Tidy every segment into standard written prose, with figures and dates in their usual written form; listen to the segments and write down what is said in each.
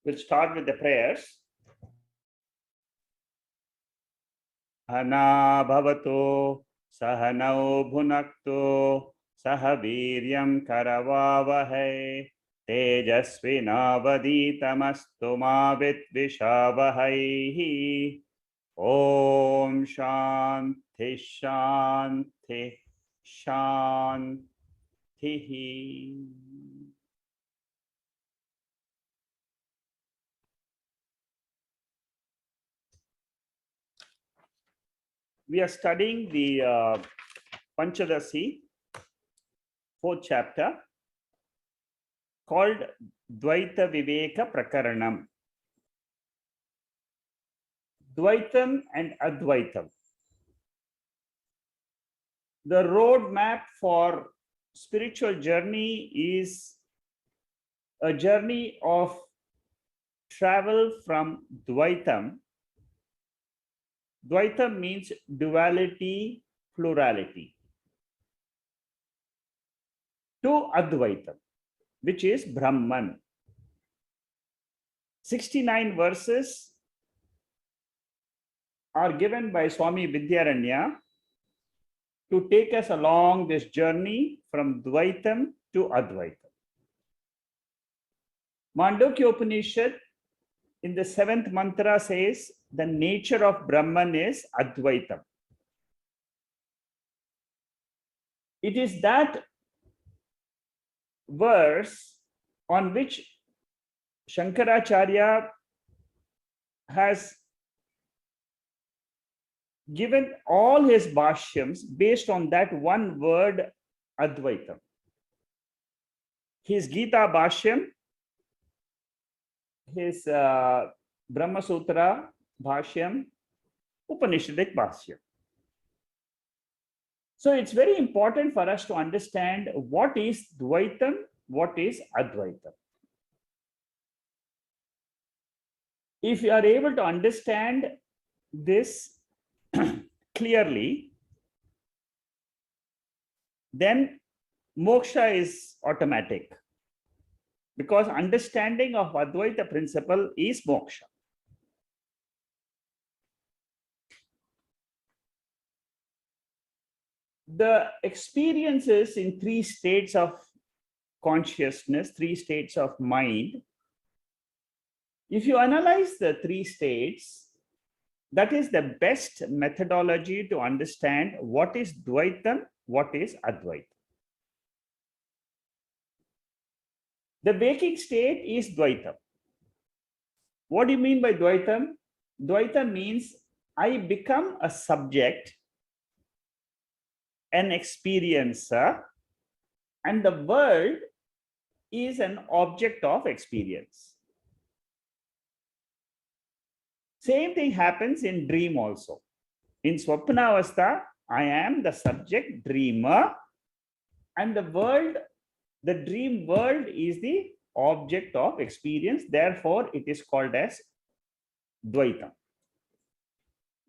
We'll start with the prayers. Sahana bhavato, sahanau bhunakto, sahaviryam karavavahai, tejasvinavaditamastu ma vidvishavahai. Om Shanti Shanti Shanti. We are studying the Panchadasi, 4th chapter, called Dwaita Viveka Prakaranam. Dwaitam and Advaitam. The roadmap for spiritual journey is a journey of travel from Dwaitam. Dwaitam means duality, plurality, to Advaitam, which is Brahman. 69 verses are given by Swami Vidyaranya to take us along this journey from Dwaitam to Advaitam. Mandukya Upanishad in the 7th mantra says the nature of Brahman is Advaitam. It is that verse on which Shankaracharya has given all his bhashyams based on that one word Advaitam. His Gita bhashyam, his Brahma Sutra bhashyam, Upanishadic bhashyam. So it's very important for us to understand what is Dwaitam, what is Advaitam. If you are able to understand this clearly, then moksha is automatic, because understanding of Advaita principle is moksha. The experiences in 3 states of consciousness, 3 states of mind, if you analyze the 3 states, that is the best methodology to understand what is Dwaitam, what is Advaitam. The waking state is Dwaitam. What do you mean by Dwaitam? Dwaitam means I become a subject, an experiencer, and the world is an object of experience. Same thing happens in dream also. In Swapnavastha, I am the subject dreamer, and the world, the dream world, is the object of experience. Therefore, it is called as Dwaitam.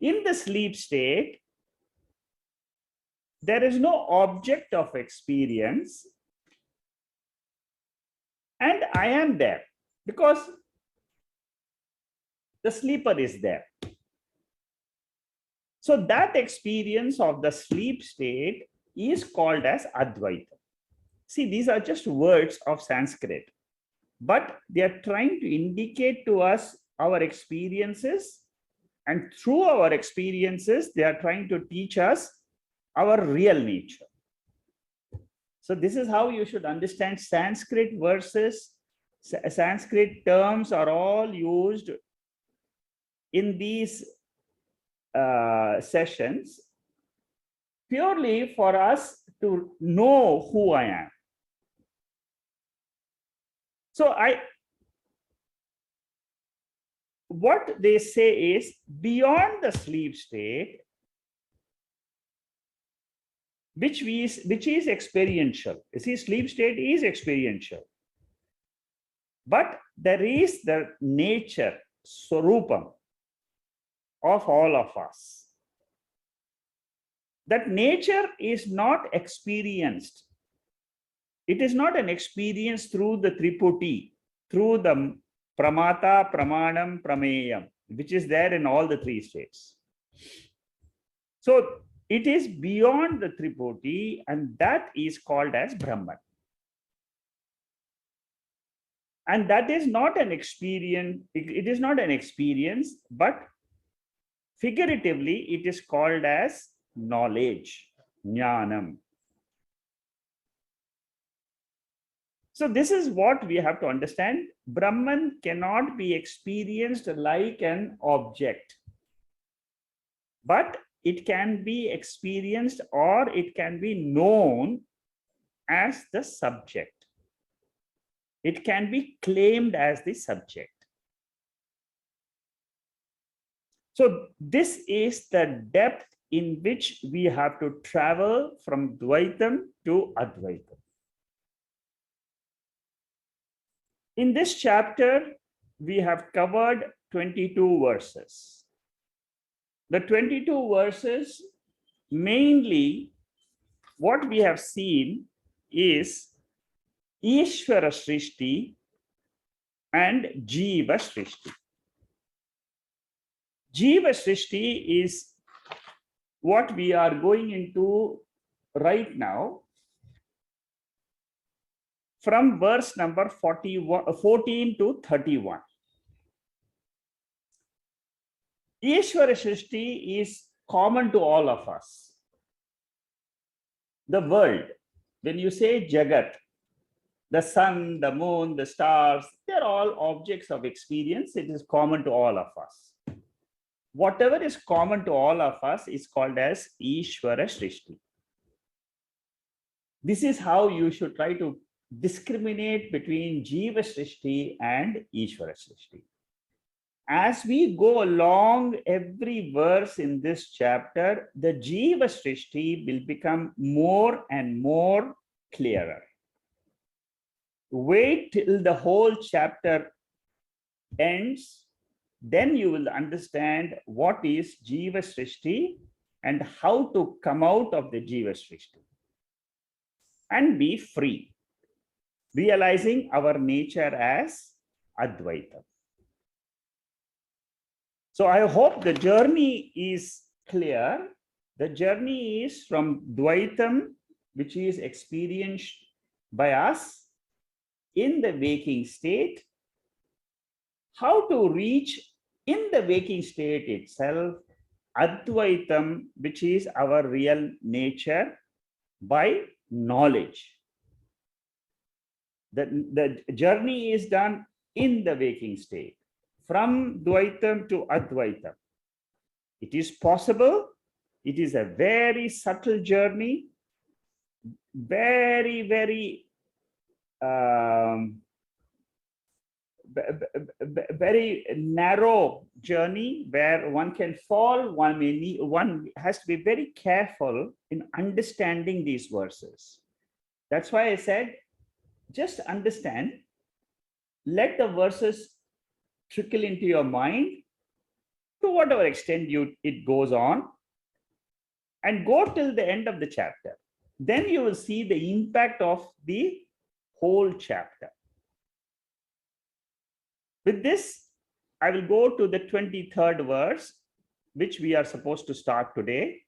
In the sleep state, there is no object of experience, and I am there because the sleeper is there. So that experience of the sleep state is called as Advaita. See, these are just words of Sanskrit, but they are trying to indicate to us our experiences, and through our experiences, they are trying to teach us our real nature. So this is how you should understand Sanskrit verses. Sanskrit terms are all used in these sessions purely for us to know who I am. So what they say is, beyond the sleep state, which is experiential. You see, sleep state is experiential, but there is the nature, swarupam, of all of us. That nature is not experienced. It is not an experience through the Triputi, through the pramata, pramanam, prameyam, which is there in all the three states. So it is beyond the Tripoti, and that is called as Brahman. And that is not an experience, it is not an experience, but figuratively, it is called as knowledge, jnanam. So this is what we have to understand. Brahman cannot be experienced like an object, but it can be experienced or it can be known as the subject. It can be claimed as the subject. So this is the depth in which we have to travel from Dwaitam to Advaitam. In this chapter, we have covered 22 verses. The 22 verses, mainly what we have seen is Ishwara Srishti and Jiva Srishti. Jiva Srishti is what we are going into right now from verse number 14 to 31. Ishwara Srishti is common to all of us. The world, when you say Jagat, the sun, the moon, the stars, they're all objects of experience. It is common to all of us. Whatever is common to all of us is called as Ishwara Srishti. This is how you should try to discriminate between Jiva Srishti and Ishwara Srishti. As we go along every verse in this chapter, the Jiva Srishti will become more and more clearer. Wait till the whole chapter ends, then you will understand what is Jiva Srishti and how to come out of the Jiva Srishti and be free, realizing our nature as Advaitam. So I hope the journey is clear. The journey is from Dwaitam, which is experienced by us in the waking state, how to reach in the waking state itself Advaitam, which is our real nature, by knowledge. The journey is done in the waking state, from Dwaitam to Advaitam. It is possible. It is a very subtle journey, very, very very narrow journey where one can fall. One has to be very careful in understanding these verses. That's why I said, just understand, let the verses trickle into your mind to whatever extent it goes on, and go till the end of the chapter. Then you will see the impact of the whole chapter. With this, I will go to the 23rd verse, which we are supposed to start today.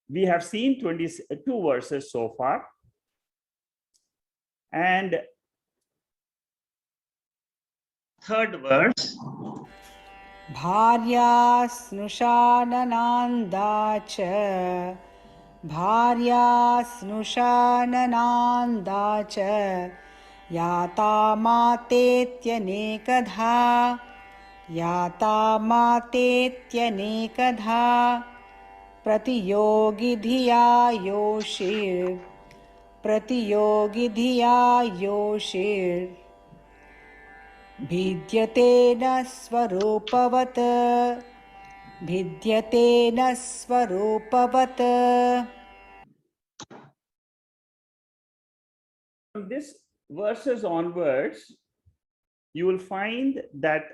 We have seen 22 verses so far. And third verse. Bharya snushanananda cha Bharya snushanananda cha Yata matetyanekadha Yata matetyanekadha Pratiyogi dhiya yoshir Pratiyogi dhiya yoshir Bhidyate na swarupavat Bhidyate na swarupavat. From this verses onwards, you will find that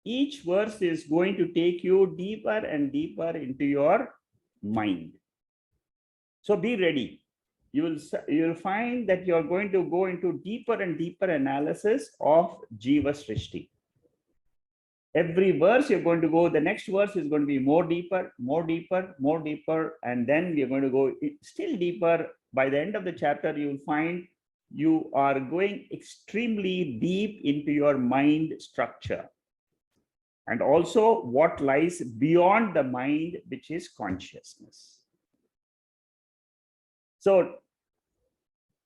each verse is going to take you deeper and deeper into your mind. So be ready. you will find that you are going to go into deeper and deeper analysis of Jiva Srishti. Every verse you're going to go, the next verse is going to be more deeper, more deeper, more deeper, and then we're going to go still deeper. By the end of the chapter, you will find you are going extremely deep into your mind structure, and also what lies beyond the mind, which is consciousness. So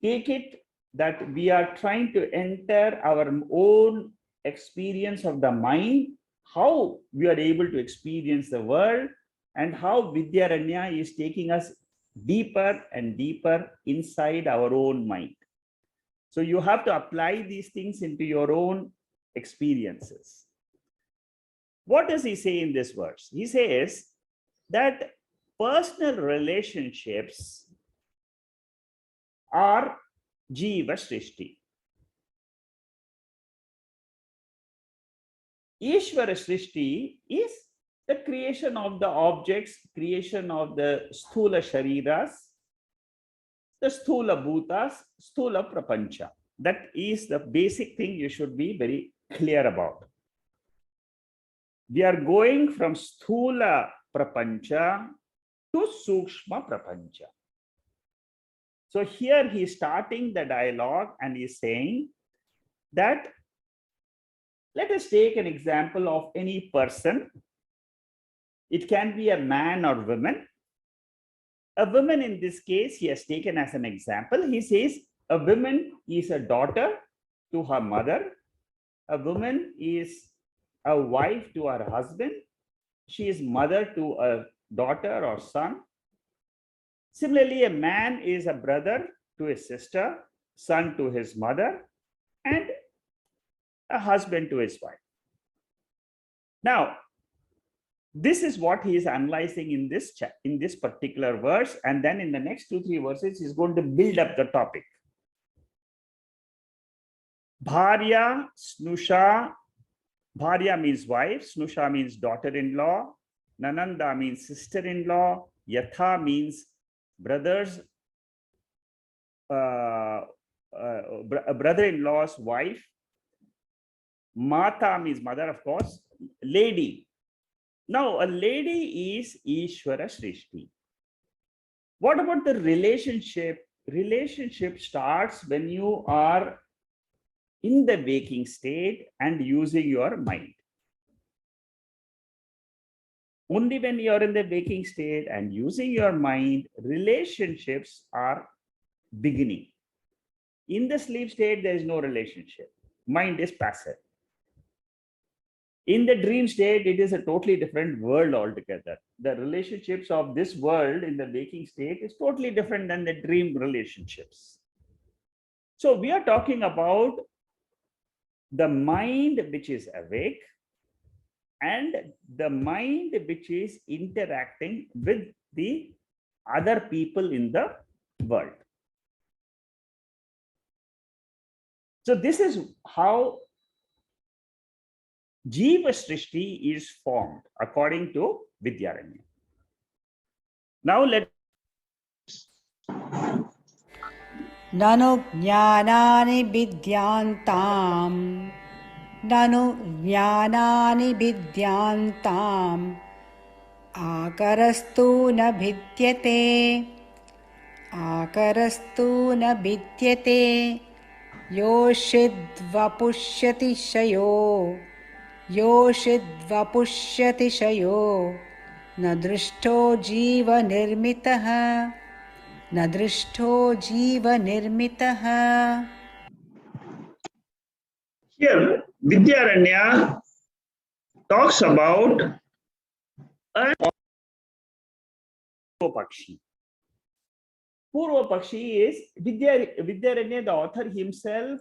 take it that we are trying to enter our own experience of the mind, how we are able to experience the world, and how Vidyaranya is taking us deeper and deeper inside our own mind. So you have to apply these things into your own experiences. What does he say in this verse? He says that personal relationships are Jiva Srishti. Ishwara Srishti is the creation of the objects, creation of the sthula shariras, the sthula bhutas, sthula prapancha. That is the basic thing you should be very clear about. We are going from sthula prapancha to sukshma prapancha. So here he is starting the dialogue and he is saying that let us take an example of any person. It can be a man or woman. A woman in this case, he has taken as an example. He says a woman is a daughter to her mother. A woman is a wife to her husband. She is mother to a daughter or son. Similarly, a man is a brother to his sister, son to his mother, and a husband to his wife. Now, this is what he is analyzing in this particular verse, and then in the next 2-3 verses, he's going to build up the topic. Bharya, Snusha. Bharya means wife, Snusha means daughter-in-law, Nananda means sister-in-law, Yatha means brothers, brother-in-law's wife, Mata means mother, of course, lady. Now, a lady is Ishwara Srishti. What about the relationship? Relationship starts when you are in the waking state and using your mind. Only when you are in the waking state and using your mind, relationships are beginning. In the sleep state, there is no relationship. Mind is passive. In the dream state, it is a totally different world altogether. The relationships of this world in the waking state is totally different than the dream relationships. So we are talking about the mind which is awake and the mind which is interacting with the other people in the world. So this is how Jiva Srishti is formed according to Vidyaranya. Now let Nanu jnanani vidyantam, nanu jnanani vidyantam, akarastu na bhidyate, akarastu na bhidyate, yoshidvapushyati shayo, yoshidvapushyati shayo, na drishto jiva nirmitaha, na drishto jiva nirmitaha. here Vidyaranya talks about a Pakshi. Purva Pakshi is Vidyaranya, the author himself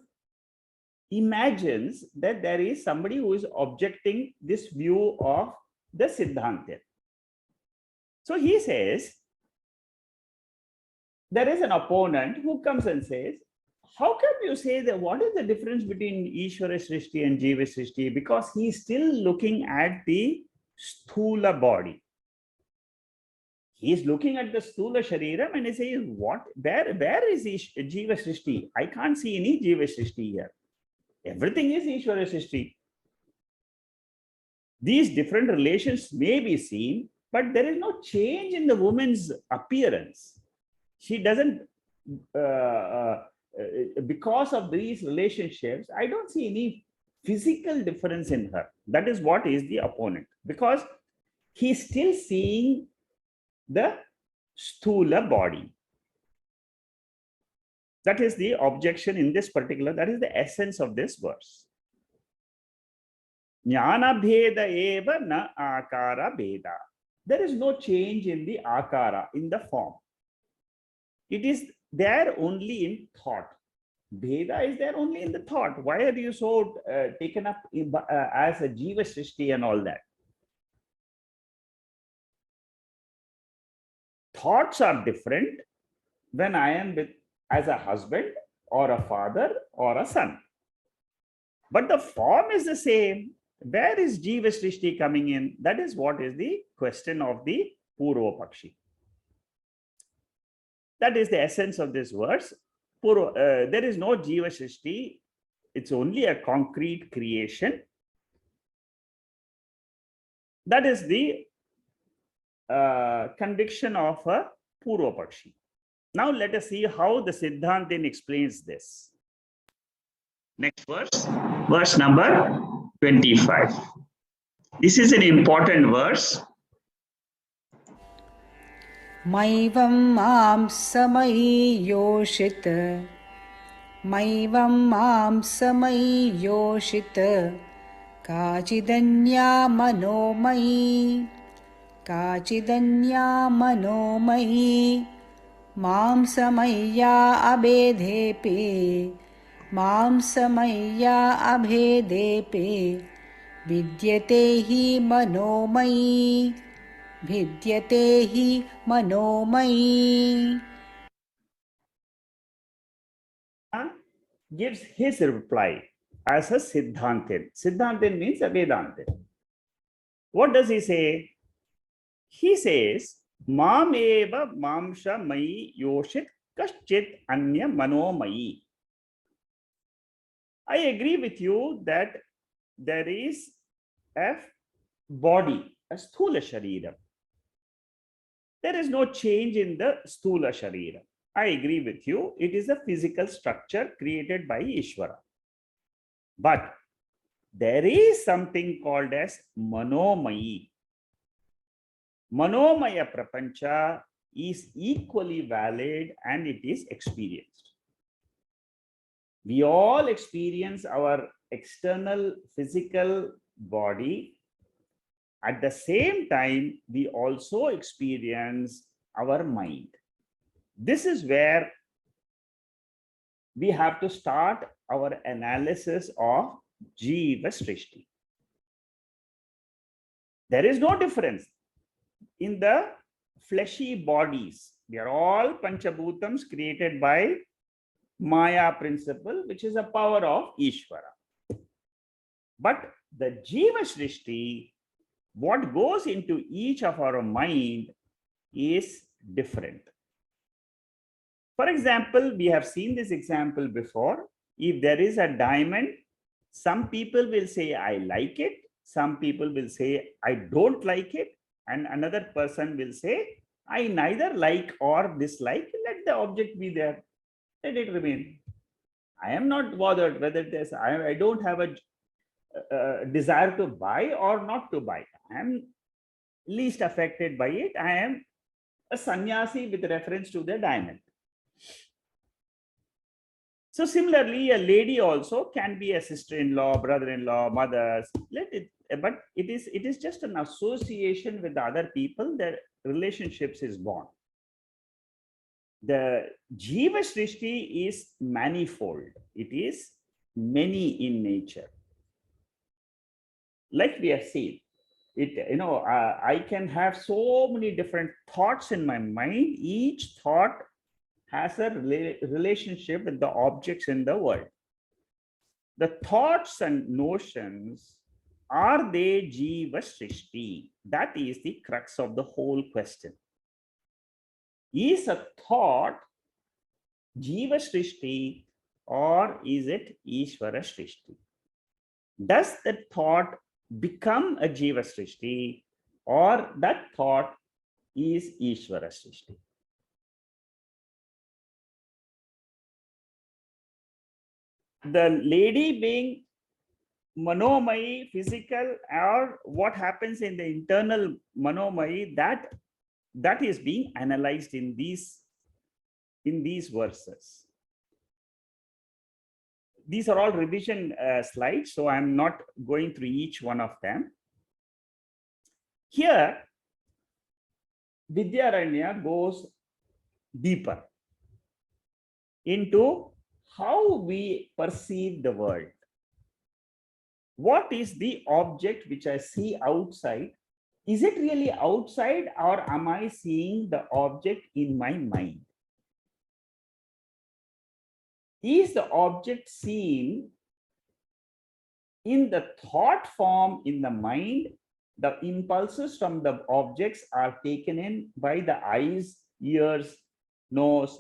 imagines that there is somebody who is objecting this view of the Siddhanta. So he says, there is an opponent who comes and says, how can you say that? What is the difference between Ishwara Srishti and Jiva Srishti? Because he's still looking at the sthula body. He is looking at the Stula Shariram and he says, what? Where is Jiva Srishti? I can't see any Jiva Srishti here. Everything is Ishwara Srishti. These different relations may be seen, but there is no change in the woman's appearance. She doesn't, because of these relationships, I don't see any physical difference in her. That is what is the opponent, because he's still seeing the Stula body. That is the objection in this particular, that is the essence of this verse. Jnana bheda eva na akara bheda. There is no change in the akara, in the form. It is there only in thought. Bheda is there only in the thought. Why are you so taken up as a Jiva Srishti and all that? Thoughts are different when I am with as a husband or a father or a son. But the form is the same. Where is Jiva Srishti coming in? That is what is the question of the Purva Pakshi. That is the essence of this verse. There is no Jiva Srishti. It's only a concrete creation. That is the conviction of a Purva Pakshi. Now let us see how the Siddhantin explains this. Next verse, verse number 25. This is an important verse. Maivam mam samayi yoshit, Maivam mam samayi yoshit, Kachidanya manomayi, Kachidanya manomayi, Mam samayya abhedepe, Mam samayya abhedepe, Vidyate hi manomayi, Vidyate hi manomayi. Gives his reply as a Siddhantin. Siddhantin means a Vedantin. What does he say? He says, Mam eva mamsha mayi yoshit kaschit anya manomayi. I agree with you that there is a body, a Sthula Sharira. There is no change in the Sthula Sharira. I agree with you. It is a physical structure created by Ishwara. But there is something called as Manomaya. Manomaya Prapancha is equally valid and it is experienced. We all experience our external physical body. At the same time, we also experience our mind. This is where we have to start our analysis of Jiva Srishti. There is no difference in the fleshy bodies. They are all Panchabhutams created by Maya principle, which is a power of Ishwara. But the Jiva Srishti, what goes into each of our mind is different. For example, we have seen this example before. If there is a diamond, some people will say, I like it. Some people will say, I don't like it. And another person will say, I neither like or dislike. Let the object be there. Let it remain. I am not bothered whether it is, I don't have a desire to buy or not to buy. I am least affected by it. I am a sannyasi with reference to the diamond. So similarly, a lady also can be a sister-in-law, brother-in-law, mothers. Let it, but it is just an association with the other people. The relationships is born. The Jiva Srishti is manifold. It is many in nature. Like we have seen, I can have so many different thoughts in my mind. Each thought has a relationship with the objects in the world. The thoughts and notions, are they Jiva Srishti? That is the crux of the whole question. Is a thought Jiva Srishti or is it Ishwara Srishti? Does that thought become a Jiva Srishti or that thought is Ishwara Srishti? The lady being Manomai, physical, or what happens in the internal Manomai, that is being analyzed in these verses. These are all revision slides, so I'm not going through each one of them. Here, Vidyaranya goes deeper into how we perceive the world. What is the object which I see outside? Is it really outside, or am I seeing the object in my mind? Is the object seen in the thought form in the mind? The impulses from the objects are taken in by the eyes, ears, nose.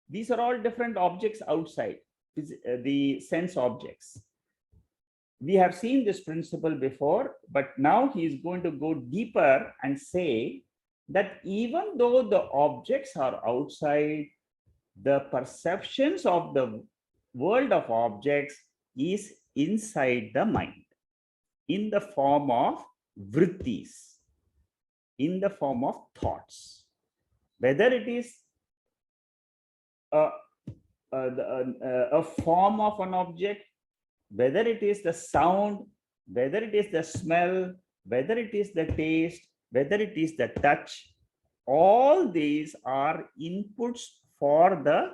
These are all different objects outside, the sense objects. We have seen this principle before, but now he is going to go deeper and say that even though the objects are outside, the perceptions of the world of objects is inside the mind in the form of vrittis, in the form of thoughts. Whether it is a form of an object, whether it is the sound, whether it is the smell, whether it is the taste, whether it is the touch, all these are inputs for the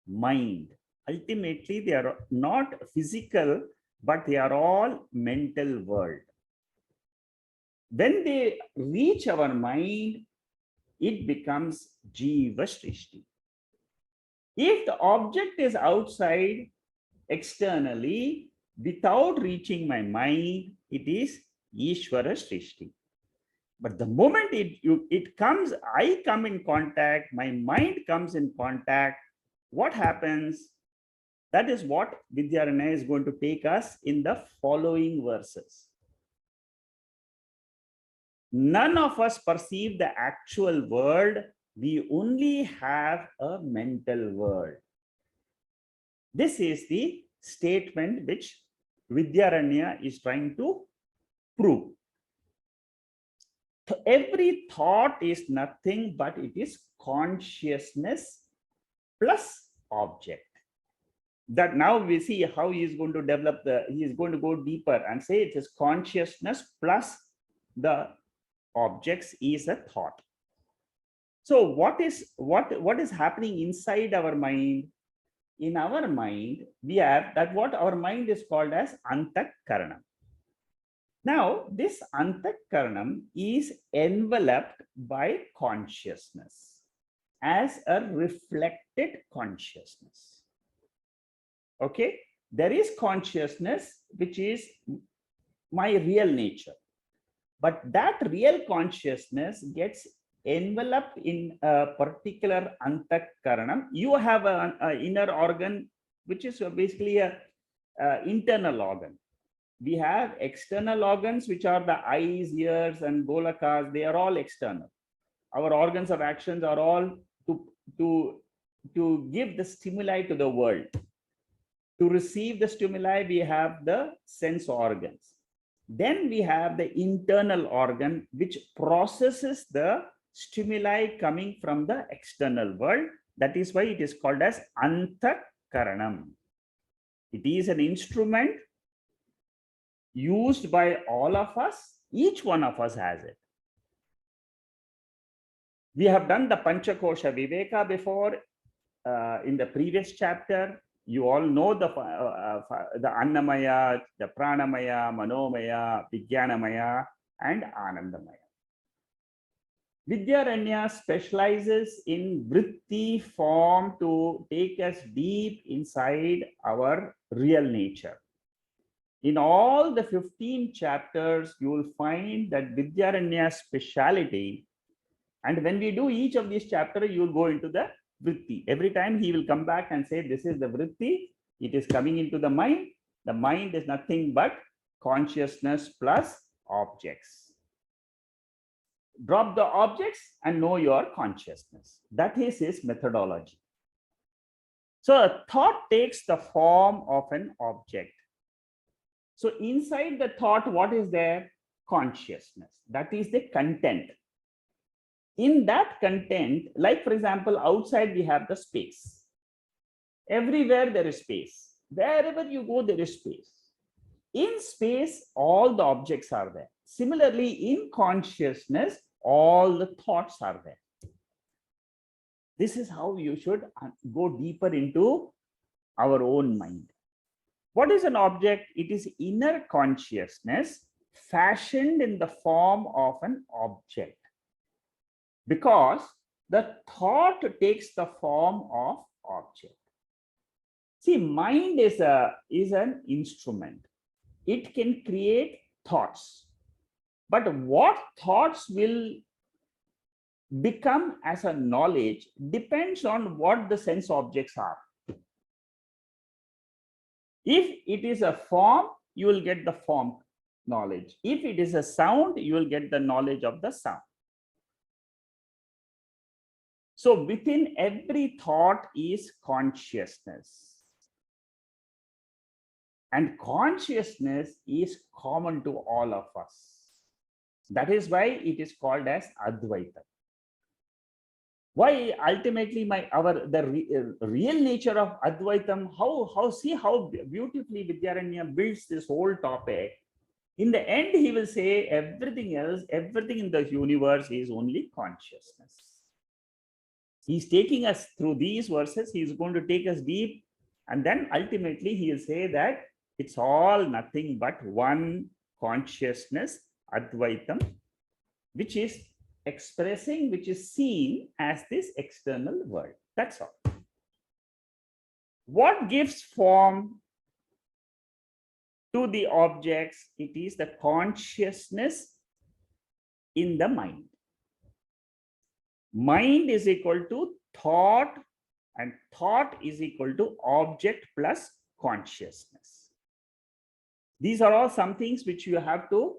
mind. Ultimately, they are not physical, but they are all mental world. When they reach our mind, it becomes Jiva Srishti. If the object is outside, externally, without reaching my mind, it is Ishwara Srishti. But the moment it comes, I come in contact, my mind comes in contact, what happens? That is what Vidyaranya is going to take us in the following verses. None of us perceive the actual world. We only have a mental world. This is the statement which Vidyaranya is trying to prove. So every thought is nothing but it is consciousness plus object. That now we see how he is going to develop he is going to go deeper and say it is consciousness plus the objects is a thought. So what is happening inside our mind? In our mind, we have that what our mind is called as antakaranam. Now, this antakaranam is enveloped by consciousness as a reflected consciousness. Okay, there is consciousness which is my real nature, but that real consciousness gets enveloped in a particular antakaranam. You have an inner organ which is basically a internal organ. We have external organs which are the eyes, ears, and golakas. They are all external. Our organs of actions are all to give the stimuli to the world. To receive the stimuli, we have the sense organs. Then we have the internal organ which processes the stimuli coming from the external world. That is why it is called as antakaranam. It is an instrument used by all of us. Each one of us has it. We have done the Panchakosha Viveka before in the previous chapter. You all know the Annamaya, the Pranamaya, Manomaya, Vijnanamaya, and Anandamaya. Vidyaranya specializes in vritti form to take us deep inside our real nature. In all the 15 chapters, you will find that Vidyaranya's speciality And when we do each of these chapters, you will go into the vritti. Every time he will come back and say, this is the vritti. It is coming into the mind. The mind is nothing but consciousness plus objects. Drop the objects and know your consciousness. That is his methodology. So a thought takes the form of an object. So inside the thought, what is there? Consciousness. That is the content. In that content, like for example, outside we have the space. Everywhere there is space. Wherever you go, there is space. In space, all the objects are there. Similarly, in consciousness, all the thoughts are there. This is how you should go deeper into our own mind. What is an object? It is inner consciousness fashioned in the form of an object. Because the thought takes the form of object. See, mind is an instrument. It can create thoughts. But what thoughts will become as a knowledge depends on what the sense objects are. If it is a form, you will get the form knowledge. If it is a sound, you will get the knowledge of the sound. So within every thought is consciousness. And consciousness is common to all of us. That is why it is called as Advaitam. Why ultimately the real nature of Advaitam, see how beautifully Vidyaranya builds this whole topic. In the end, he will say everything else, everything in the universe is only consciousness. He's taking us through these verses. He's going to take us deep. And then ultimately he will say that it's all nothing but one consciousness, Advaitam, which is expressing, which is seen as this external world. That's all. What gives form to the objects? It is the consciousness in the mind. Mind is equal to thought, and thought is equal to object plus consciousness. These are all some things which you have to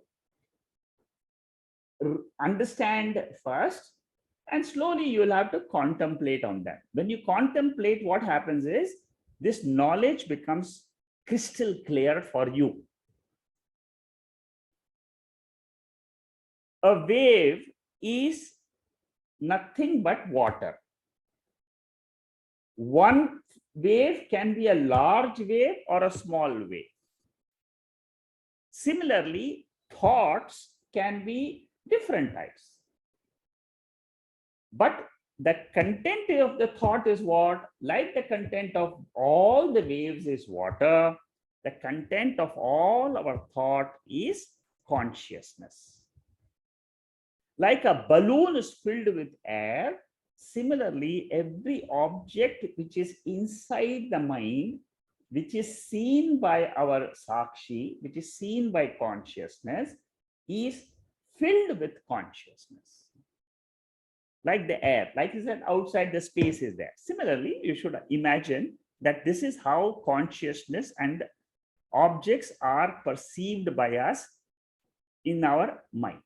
understand first, and slowly you will have to contemplate on that. When you contemplate, what happens is this knowledge becomes crystal clear for you. A wave is nothing but water. One wave can be a large wave or a small wave. Similarly, thoughts can be different types. But the content of the thought is what? Like the content of all the waves is water, the content of all our thought is consciousness. Like a balloon is filled with air, similarly, every object which is inside the mind, which is seen by our sakshi, which is seen by consciousness, is filled with consciousness. Like the air, like you said, outside the space is there. Similarly, you should imagine that this is how consciousness and objects are perceived by us in our mind.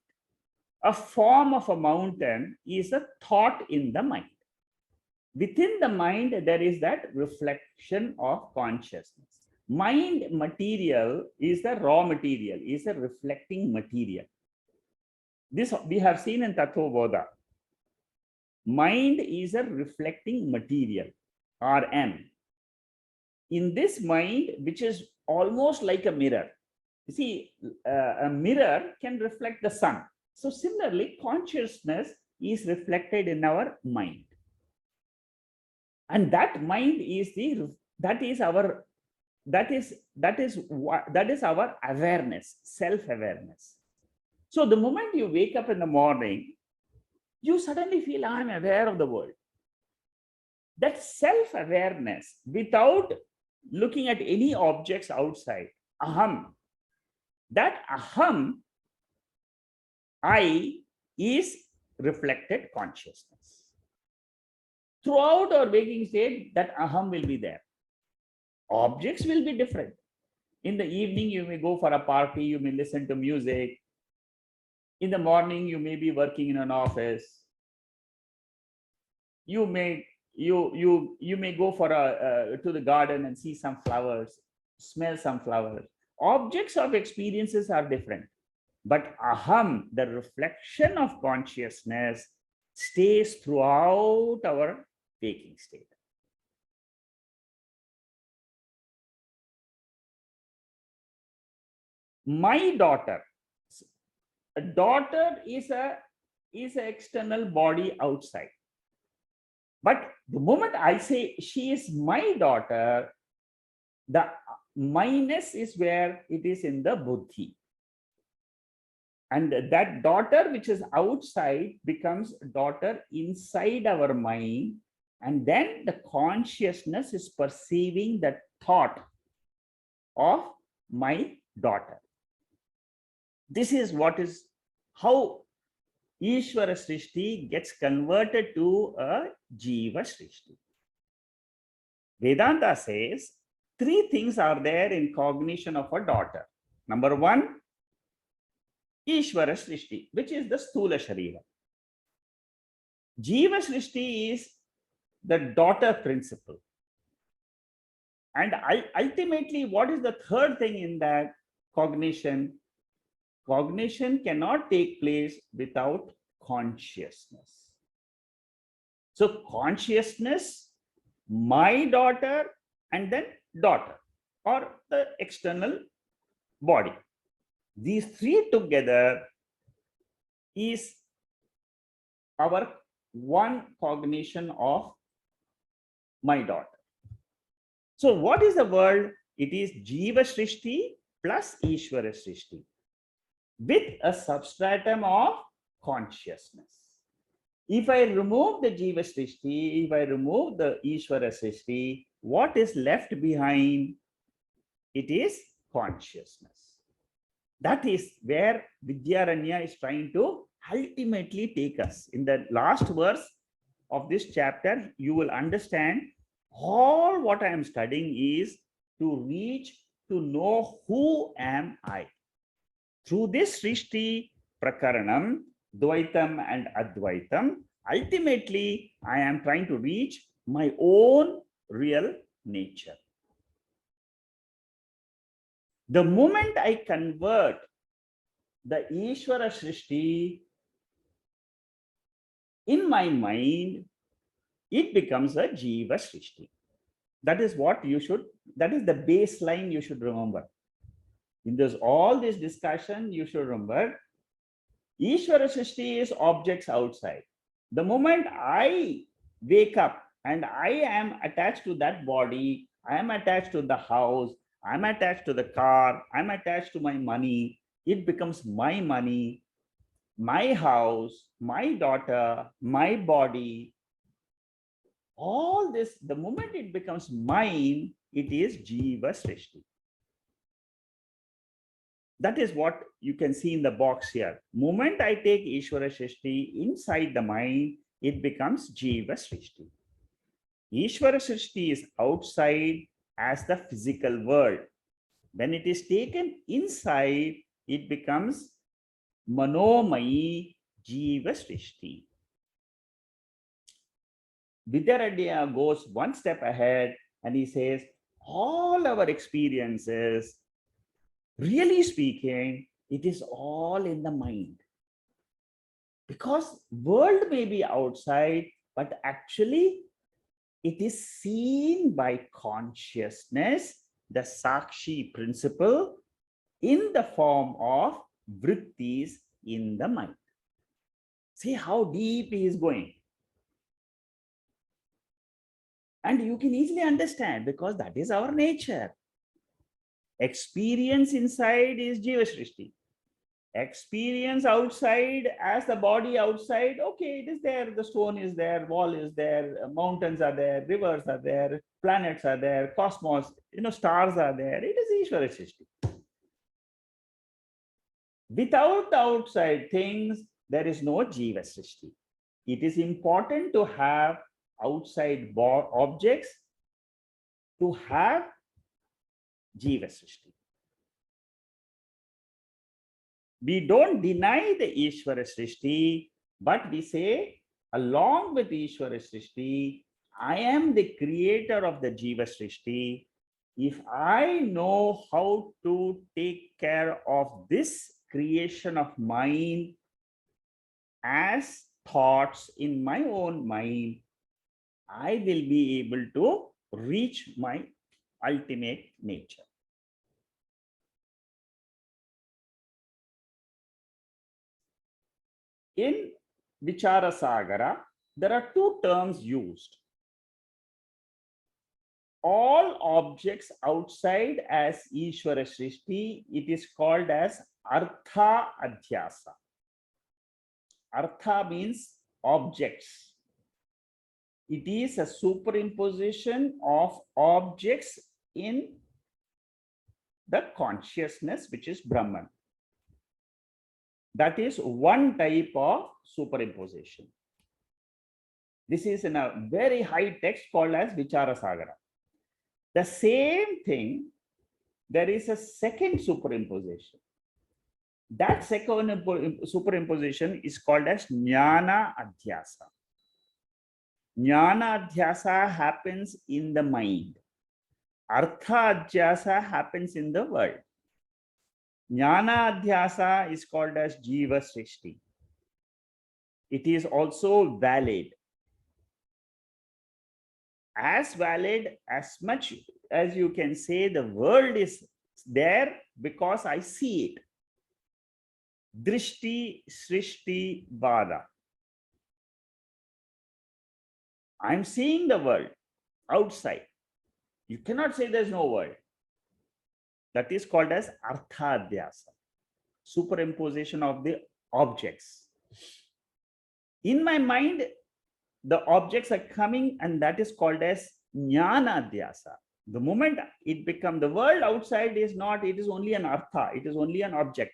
A form of a mountain is a thought in the mind. Within the mind, there is that reflection of consciousness. Mind material is the raw material, is a reflecting material. This we have seen in Tattva Bodha. Mind is a reflecting material, RM. In this mind, which is almost like a mirror. You see, a mirror can reflect the sun. So similarly, consciousness is reflected in our mind. And that mind is our awareness, self-awareness. So the moment you wake up in the morning, you suddenly feel, I'm aware of the world. That self-awareness, without looking at any objects outside, aham, that aham, I, is reflected consciousness. Throughout our waking state, that aham will be there. Objects will be different. In the evening, you may go for a party, you may listen to music. In the morning, you may be working in an office. You may go for to the garden and see some flowers, smell some flowers. Objects of experiences are different, but aham, the reflection of consciousness, stays throughout our waking state. My daughter. A daughter is an external body outside. But the moment I say she is my daughter, the minus is where it is in the buddhi. And that daughter which is outside becomes daughter inside our mind. And then the consciousness is perceiving that thought of my daughter. This is how Ishwara Srishti gets converted to a Jiva Srishti. Vedanta says 3 things are there in cognition of a daughter. Number 1, Ishwara Srishti, which is the Sthula Sharira. Jiva Srishti is the daughter principle. And ultimately, what is the third thing in that cognition? Cognition cannot take place without consciousness. So consciousness, my daughter, and then daughter, or the external body. These 3 together is our one cognition of my daughter. So what is the world? It is Jiva Srishti plus Ishwara Srishti, with a substratum of consciousness. If I remove the Jiva Srishti, if I remove the Ishwara Srishti, what is left behind? It is consciousness. That is where Vidyaranya is trying to ultimately take us. In the last verse of this chapter, you will understand all what I am studying is to reach to know who am I. Through this Srishti, Prakaranam, Dwaitam and Advaitam, ultimately I am trying to reach my own real nature. The moment I convert the Ishwara Srishti in my mind, it becomes a Jiva Srishti. That is what you should, that is the baseline you should remember. In all this discussion, you should remember, Ishwara Srishti is objects outside. The moment I wake up and I am attached to that body, I am attached to the house, I'm attached to the car, I'm attached to my money, it becomes my money, my house, my daughter, my body. All this, the moment it becomes mine, it is Jiva Srishti. That is what you can see in the box here. Moment I take Ishwara Srishti inside the mind, it becomes Jiva Srishti. Ishwara Srishti is outside as the physical world. When it is taken inside, it becomes Manomai Jiva Srishti. Vidyaranya goes one step ahead and he says, all our experiences, really speaking, it is all in the mind. Because world may be outside, but actually it is seen by consciousness, the Sakshi principle, in the form of vrittis in the mind. See how deep he is going. And you can easily understand because that is our nature. Experience inside is Jiva Srishti. Experience outside as the body outside, okay, it is there, the stone is there, wall is there, mountains are there, rivers are there, planets are there, cosmos, stars are there. It is Ishwara Srishti. Without the outside things, there is no Jiva Srishti. It is important to have outside objects to have Jiva Srishti. We don't deny the Ishwara Srishti, but we say, along with Ishwara Srishti, I am the creator of the Jiva Srishti. If I know how to take care of this creation of mine as thoughts in my own mind, I will be able to reach my ultimate nature. In Vichara Sagara, there are two terms used. All objects outside as Ishwara Srishti, it is called as Artha Adhyasa. Artha means objects. It is a superimposition of objects in the consciousness, which is Brahman. That is one type of superimposition. This is in a very high text called as Vichara Sagara. The same thing, there is a second superimposition. That second superimposition is called as Jnana Adhyasa. Jnana Adhyasa happens in the mind. Artha Adhyasa happens in the world. Jnana Adhyasa is called as Jiva Srishti. It is also valid. As valid as much as you can say the world is there because I see it. Drishti, Srishti, Vada. I'm seeing the world outside. You cannot say there's no world. That is called as Arthadhyasa, superimposition of the objects. In my mind, the objects are coming, and that is called as Jnanadhyasa. The moment it becomes, the world outside is not, it is only an Artha, it is only an object.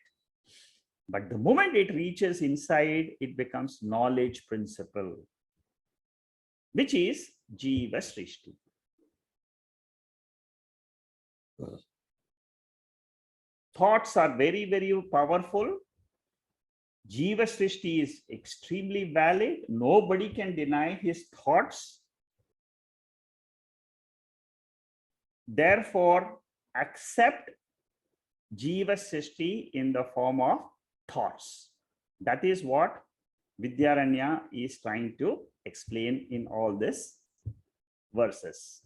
But the moment it reaches inside, it becomes knowledge principle, which is Jiva Srishti. Thoughts are very, very powerful. Jiva Srishti is extremely valid. Nobody can deny his thoughts. Therefore, accept Jiva Srishti in the form of thoughts. That is what Vidyaranya is trying to explain in all these verses.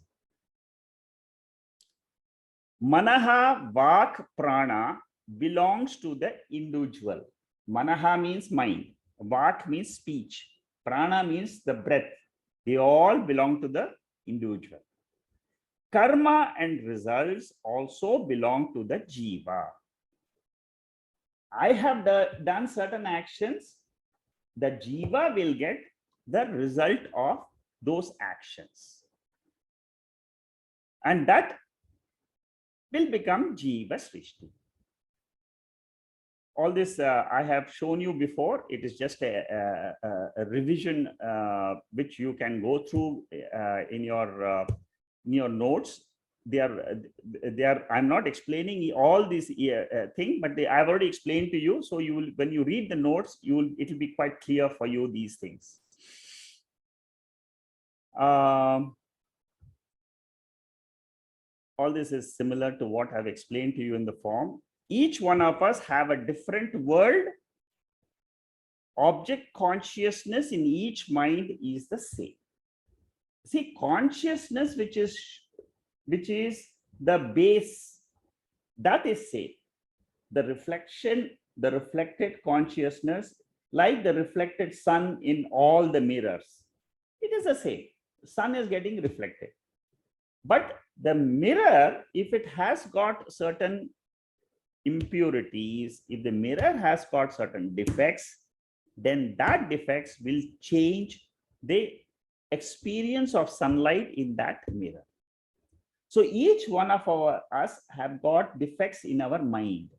Manaha, Vak, Prana belongs to the individual. Manaha means mind. Vak means speech. Prana means the breath. They all belong to the individual. Karma and results also belong to the Jiva. I have done certain actions. The Jiva will get the result of those actions. And that will become Jiva Srishti. All this I have shown you before. It is just a revision which you can go through in your notes. They are. I'm not explaining all these thing, but I've already explained to you. So you will, when you read the notes, it will be quite clear for you these things. All this is similar to what I've explained to you in the form. Each one of us have a different world. Object consciousness in each mind is the same. See, consciousness, which is the base, that is same. The reflection, the reflected consciousness, like the reflected sun in all the mirrors, it is the same. Sun is getting reflected. But the mirror, if it has got certain impurities, if the mirror has got certain defects, then that defects will change the experience of sunlight in that mirror. So each one of us have got defects in our mind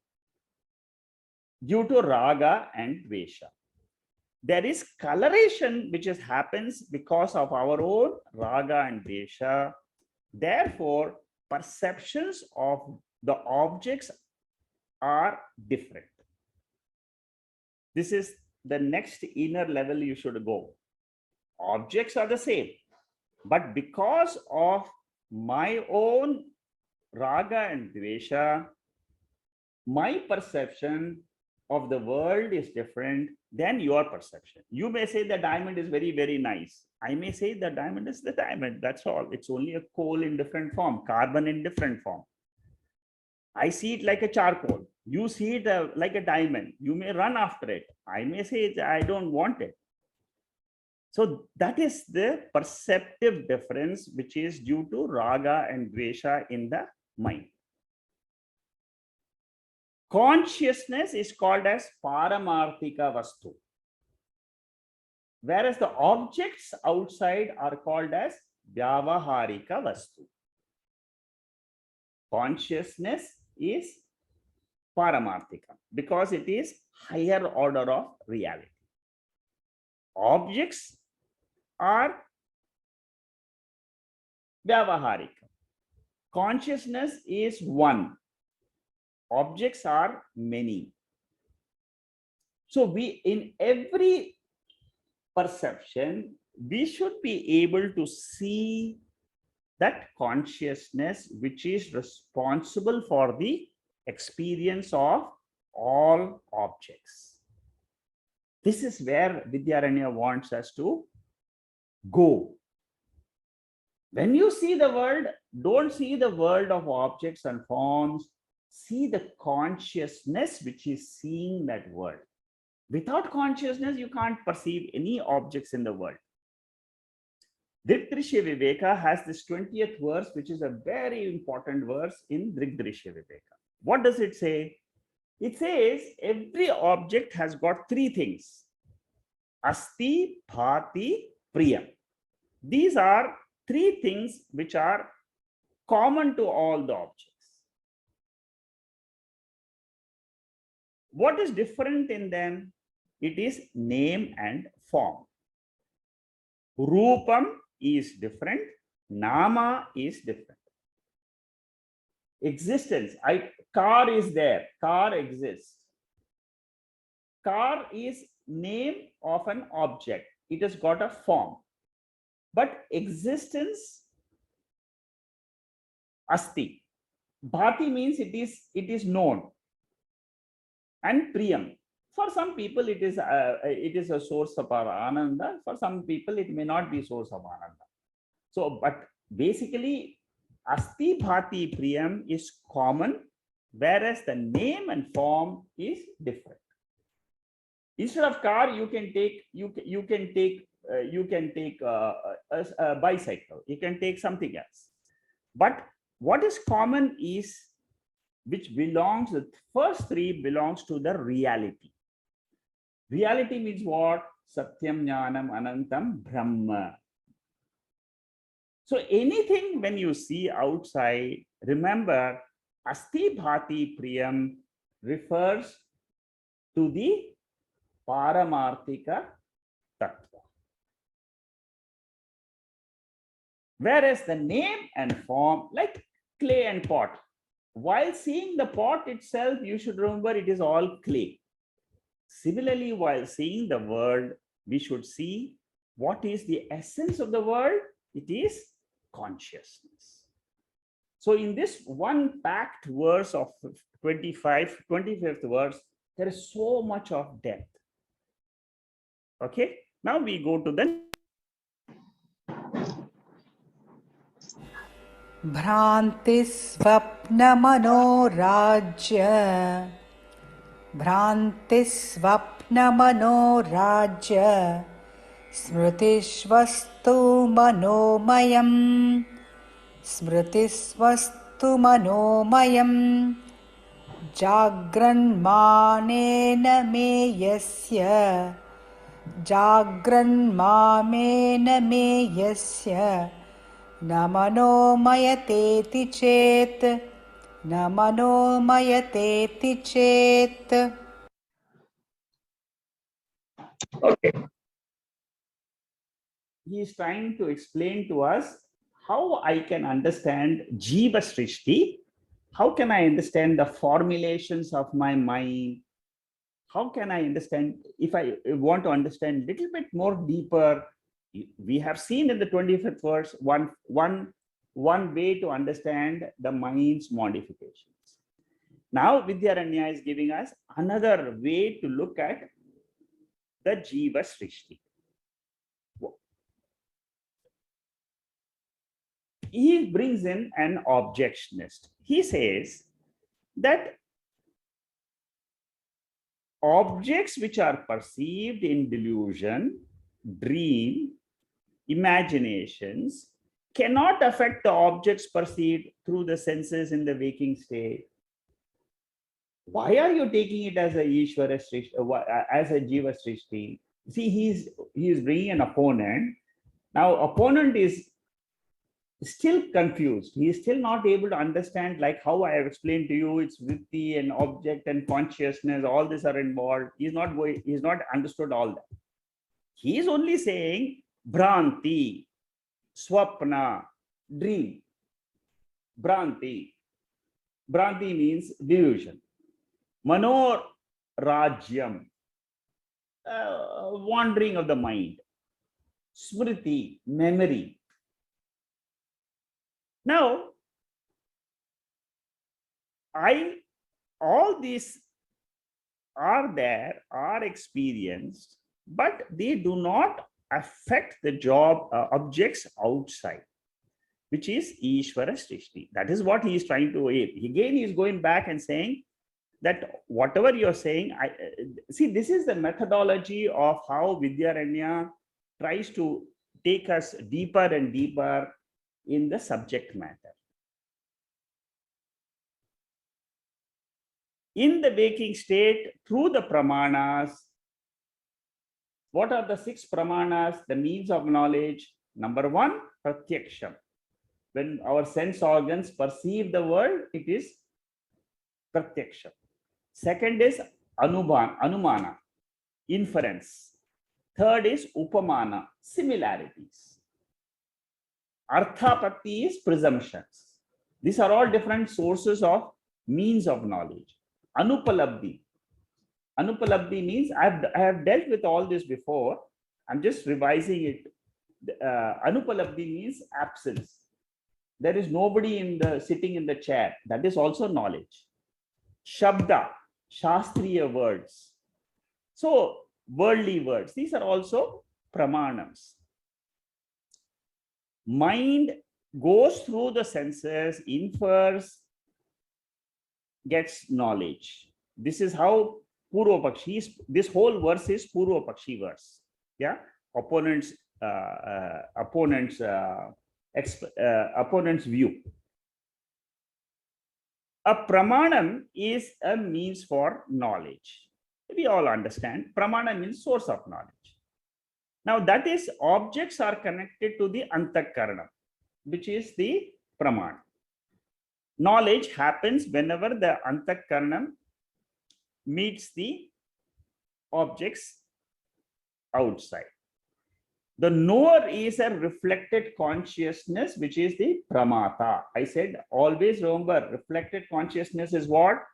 due to raga and vesha. there is coloration which happens because of our own raga and vesha. Therefore, perceptions of the objects are different. This is the next inner level you should go. Objects are the same, but because of my own raga and dvesha, my perception of the world is different than your perception. You may say the diamond is very, very nice. I may say the diamond is the diamond. That's all. It's only a coal in different form, carbon in different form. I see it like a charcoal. You see it like a diamond. You may run after it. I may say I don't want it. So that is the perceptive difference which is due to raga and dvesha in the mind. Consciousness is called as paramarthika vastu, whereas the objects outside are called as vyavaharika vastu. Consciousness is paramarthika because it is higher order of reality. Objects are vyavaharika. Consciousness is one. Objects are many. So we, in every perception, we should be able to see that consciousness which is responsible for the experience of all objects. This is where Vidyaranya wants us to go. When you see the world, don't see the world of objects and forms. See the consciousness which is seeing that world. Without consciousness, you can't perceive any objects in the world. Dwaita Viveka has this 20th verse, which is a very important verse in Dwaita Viveka. What does it say? It says every object has got three things. Asti, bhati, priyam. These are three things which are common to all the objects. What is different in them? It is name and form. Rupam is different. Nama is different. Existence. Car is there. Car exists. Car is name of an object. It has got a form. But existence, asti. Bhati means it is known. And priyam. For some people, it is a source of our ananda. For some people, it may not be source of ananda. So, but basically, asti, bhati, priyam is common, whereas the name and form is different. Instead of car, you can take a bicycle. You can take something else. But what is common is which belongs, the first three belongs to the reality. Reality means what? Satyam, Jnanam, Anantam, Brahma. So anything when you see outside, remember, Asti Bhati Priyam refers to the Paramarthika Tattva. Whereas the name and form, like clay and pot, while seeing the pot itself, you should remember it is all clay. Similarly, while seeing the world, we should see what is the essence of the world. It is consciousness. So in this one packed verse of 25th verse, there is so much of depth. Okay, now we go to the Bhrantisvapnamanorajya Bhrantisvapnamanorajya Smritishvastu manomayam Smritisvastu manomayam Jagranmanena meyasya Jagranmamena meyasya Namanomayateti chet Namanomayateti chet. Okay. He is trying to explain to us how I can understand Jiva Srishti. How can I understand the formulations of my mind? How can I understand, if I want to understand a little bit more deeper? We have seen in the 25th verse one way to understand the mind's modifications. Now Vidyaranya is giving us another way to look at the Jiva Srishti. He brings in an objectionist. He says that objects which are perceived in delusion, dream, imaginations cannot affect the objects perceived through the senses in the waking state. Why are you taking it as a Ishwara Srishti, as a Jiva Srishti? See, he is bringing an opponent. Now, opponent is still confused. He is still not able to understand, like how I have explained to you, it's vritti and object and consciousness, all these are involved. He's not understood all that. He is only saying Bhranti, Swapna, dream. Bhranti. Bhranti means delusion. Manor Rajyam, wandering of the mind. Smriti, memory. Now, all these are there, are experienced, but they do not affect the objects outside, which is Ishwara Srishti. That is what he is trying to aim. Again, he is going back and saying that whatever you're saying, see, this is the methodology of how Vidyaranya tries to take us deeper and deeper in the subject matter. In the waking state, through the pramanas, what are the 6 pramanas, the means of knowledge? Number 1, pratyaksham. When our sense organs perceive the world, it is pratyaksham. Second is anumana, inference. Third is upamana, similarities. Arthapatti is presumptions. These are all different sources of means of knowledge. Anupalabdhi. Anupalabdhi means I have dealt with all this before. I'm just revising it. Anupalabdhi means absence. There is nobody sitting in the chair. That is also knowledge. Shabda, Shastriya words. So worldly words. These are also pramanams. Mind goes through the senses, infers, gets knowledge. This is how Purvapakshi, this whole verse is Purvapakshi verse. Yeah, opponent's view. A pramanam is a means for knowledge. We all understand. Pramana means source of knowledge. Now that is, objects are connected to the antakaranam, which is the pramana. Knowledge happens whenever the antakaranam meets the objects outside. The knower is a reflected consciousness, which is the pramata. I said, always remember, reflected consciousness is what?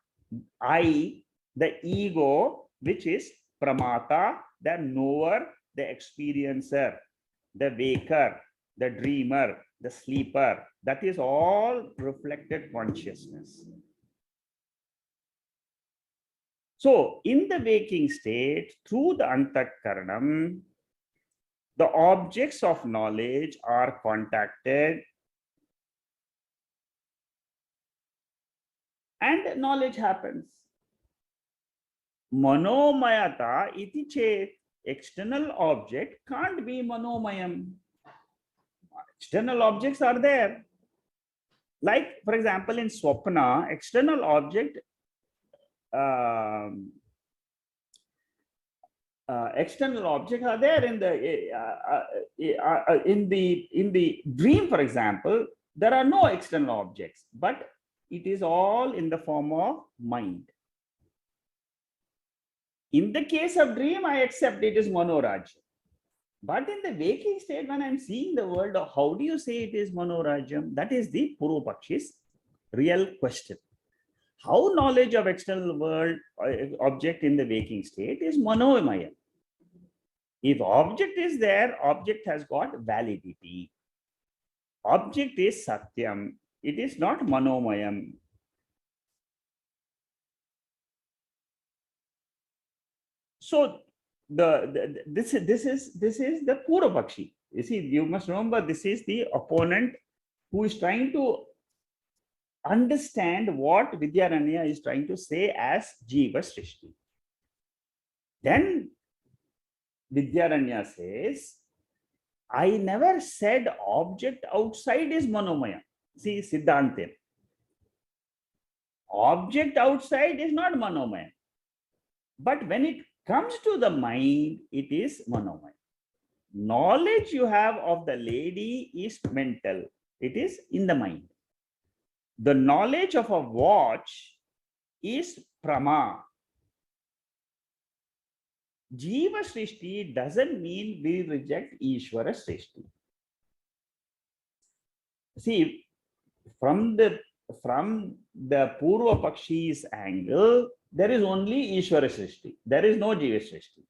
I, the ego, which is pramata, the knower, the experiencer, the waker, the dreamer, the sleeper. That is all reflected consciousness. So in the waking state, through the antakaranam, the objects of knowledge are contacted and knowledge happens. Manomayata iti chet. External object can't be manomayam. External objects are there. Like, for example, in swapna, external object external objects are there in the dream. For example, there are no external objects, but it is all in the form of mind. In the case of dream, I accept it is Manorajya. But in the waking state, when I'm seeing the world, how do you say it is Manorajyam? That is the Purva Pakshi's real question. How knowledge of external world object in the waking state is Manomaya. If object is there, object has got validity. Object is Satyam. It is not Manomayam. So this is the Purva Pakshi. You see, you must remember this is the opponent who is trying to understand what Vidyaranya is trying to say as Jiva Srishti. Then Vidyaranya says, I never said object outside is Manomaya. See, Siddhanta. Object outside is not Manomaya. But when it comes to the mind, it is Manomaya. Knowledge you have of the lady is mental. It is in the mind. The knowledge of a watch is prama. Jiva Srishti doesn't mean we reject Ishwara Srishti. See, from the Purva Pakshi's angle, there is only Ishwara Srishti. There is no Jiva Srishti.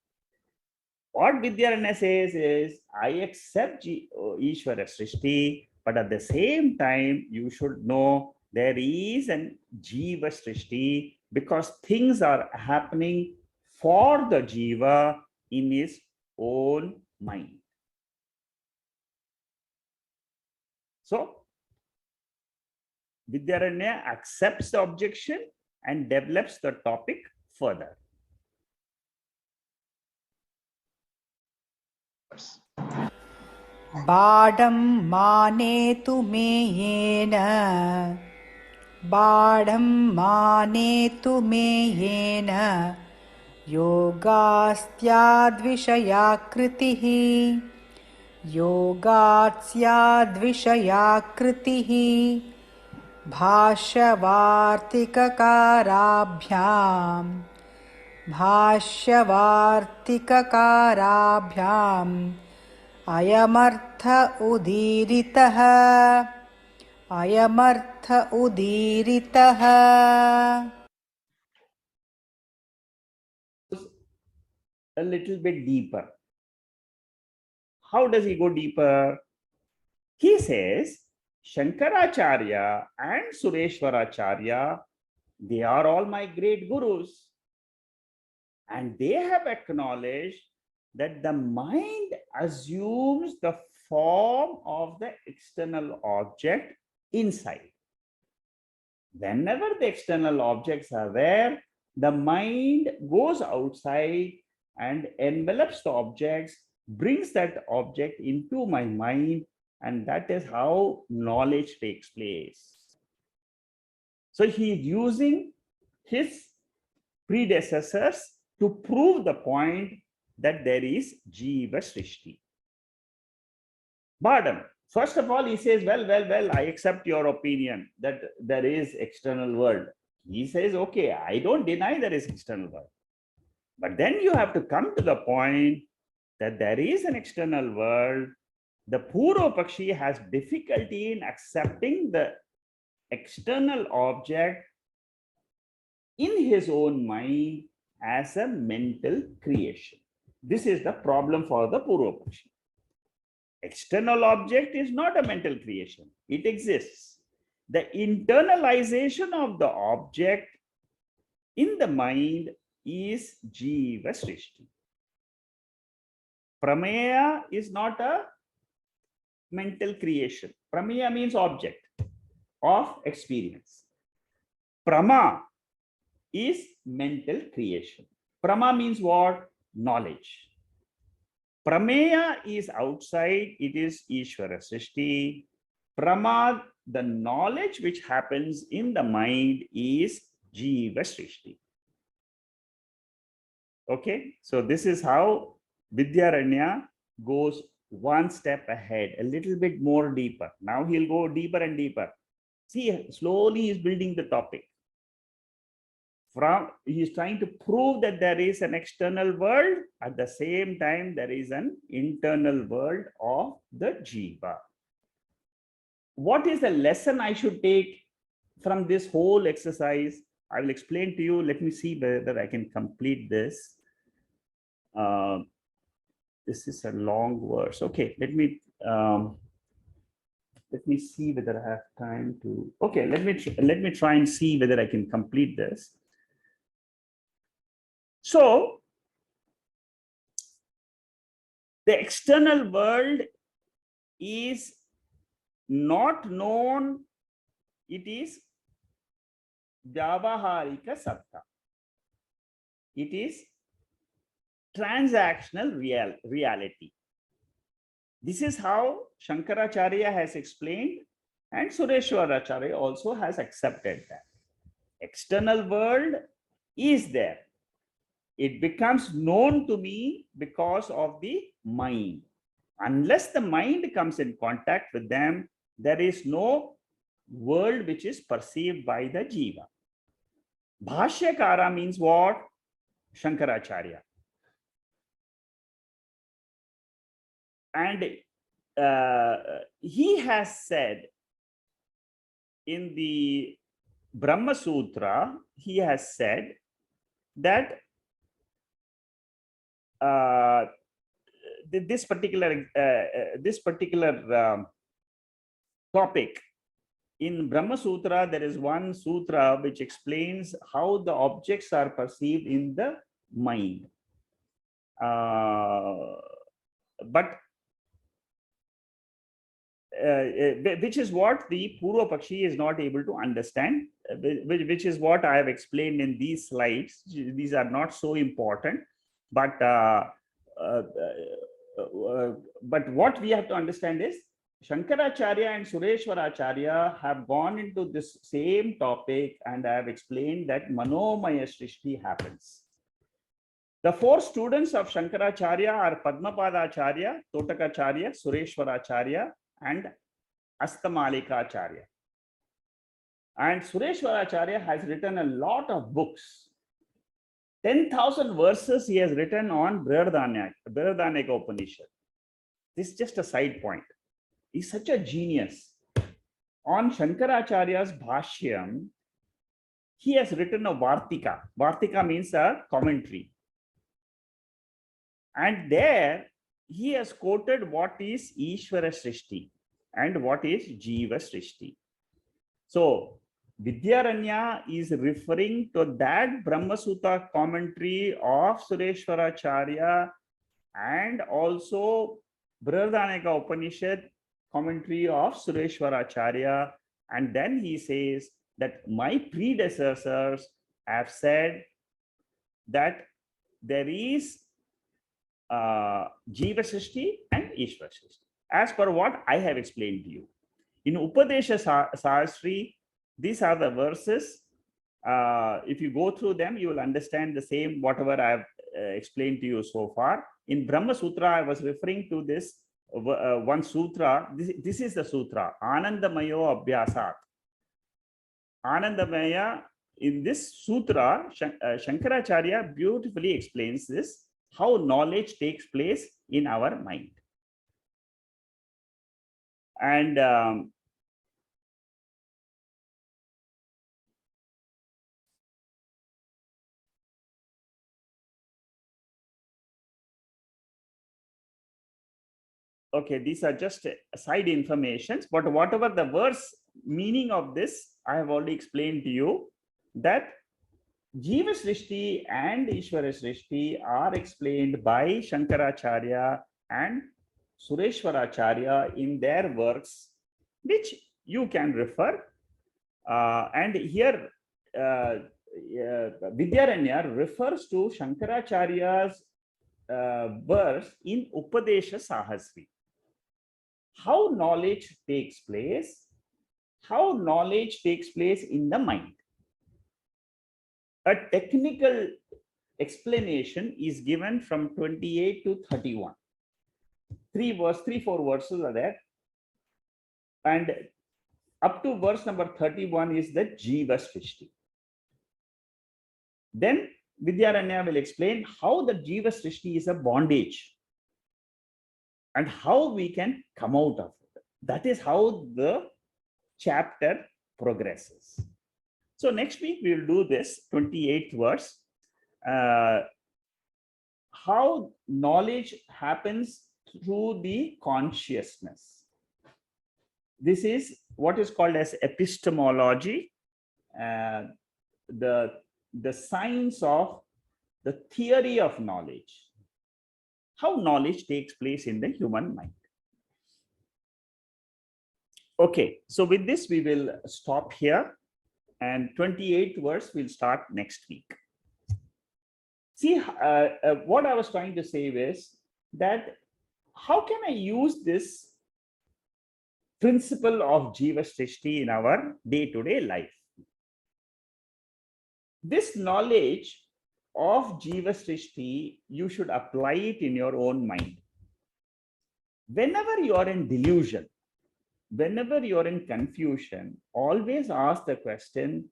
What Vidyaranya says is, I accept Ishwara Srishti, but at the same time, you should know there is an Jiva Srishti because things are happening for the Jiva in his own mind. So, Vidyaranya accepts the objection and develops the topic further. Badam manetu me yena, Badam manetu me yena, Yogastyadvishayakritihi, Yogatyadvishayakritihi, Bhashyavartikakarabhyam, Bhashyavartikakarabhyam, Ayamartha udiritaha, Ayamartha udiritaha. A little bit deeper. How does he go deeper? He says, Shankaracharya and Sureshwara Acharya, they are all my great gurus. And they have acknowledged that the mind assumes the form of the external object inside. Whenever the external objects are there, the mind goes outside and envelops the objects, brings that object into my mind, and that is how knowledge takes place. So he is using his predecessors to prove the point that there is Jiva Srishti. Badam, first of all, he says, well, I accept your opinion that there is external world. He says, okay, I don't deny there is external world. But then you have to come to the point that there is an external world. The Purva Pakshi has difficulty in accepting the external object in his own mind as a mental creation. This is the problem for the Purva Pakshi. External object is not a mental creation. It exists. The internalization of the object in the mind is Jiva Srishti. Prameya is not a mental creation. Prameya means object of experience. Prama is mental creation. Prama means what? Knowledge. Prameya is outside, it is Ishwara Srishti. Prama, the knowledge which happens in the mind, is Jiva Srishti. Okay, so this is how Vidyaranya goes one step ahead, a little bit more deeper. Now he'll go deeper and deeper. See, slowly he's building the topic. he is trying to prove that there is an external world. At the same time, there is an internal world of the Jiva. What is the lesson I should take from this whole exercise? I will explain to you. Let me see whether I can complete this. This is a long verse. Okay, let me see whether I have time to. Okay, let me try and see whether I can complete this. So the external world is not known. It is Vyavaharika Satta. It is transactional reality. This is how Shankaracharya has explained, and Sureshwara Acharya also has accepted that. External world is there. It becomes known to me because of the mind. Unless the mind comes in contact with them, there is no world which is perceived by the Jiva. Bhashyakara means what? Shankaracharya. And he has said in the Brahma Sutra, he has said that this particular topic in Brahma Sutra, there is one sutra which explains how the objects are perceived in the mind. But which is what the Purva Pakshi is not able to understand, which is what I have explained in these slides. These are not so important, but what we have to understand is Shankaracharya and Sureshwara Acharya have gone into this same topic, and I have explained that Manomaya Srishti happens. The four students of Shankaracharya are Padma Acharya, Totakacharya, Sureshwara Acharya, and Astamalika Acharya. And Sureshwara Acharya has written a lot of books. 10,000 verses he has written on Brihadaranyaka Upanishad. This is just a side point. He's such a genius. On Shankaracharya's Bhashyam, he has written a Vartika. Vartika means a commentary. And there he has quoted what is Ishwara Srishti and what is Jiva Srishti. So Vidyaranya is referring to that Brahma Sutra commentary of Sureshwara Acharya and also Brihadaranyaka Upanishad commentary of Sureshwara Acharya. And then he says that my predecessors have said that there is Jiva Srishti and Ishwara Srishti, as per what I have explained to you. In Upadesha Sahasri, these are the verses. If you go through them, you will understand the same, whatever I have explained to you so far. In Brahma Sutra, I was referring to this one sutra. This is the sutra, Anandamayo Abhyasat. Anandamaya, in this sutra, Shankaracharya beautifully explains this, how knowledge takes place in our mind. And okay, these are just side informations, but whatever the verse meaning of this, I have already explained to you that Jiva Srishti and Ishwara Srishti are explained by Shankaracharya and Sureshwara Acharya in their works, which you can refer. And here Vidyaranya refers to Shankaracharya's verse in Upadesha Sahasri. How knowledge takes place, how knowledge takes place in the mind. A technical explanation is given from 28 to 31. 3-4 verses are there. And up to verse number 31 is the Jiva Srishti. Then Vidyaranya will explain how the Jiva Srishti is a bondage and how we can come out of it. That is how the chapter progresses. So next week we will do this 28th verse. How knowledge happens through the consciousness. This is what is called as epistemology, the science of the theory of knowledge, how knowledge takes place in the human mind. Okay, so with this we will stop here, and 28th verse will start next week. See, what I was trying to say is that how can I use this principle of Jiva Srishti in our day-to-day life? This knowledge of Jiva Srishti, you should apply it in your own mind. Whenever you are in delusion, whenever you are in confusion, always ask the question,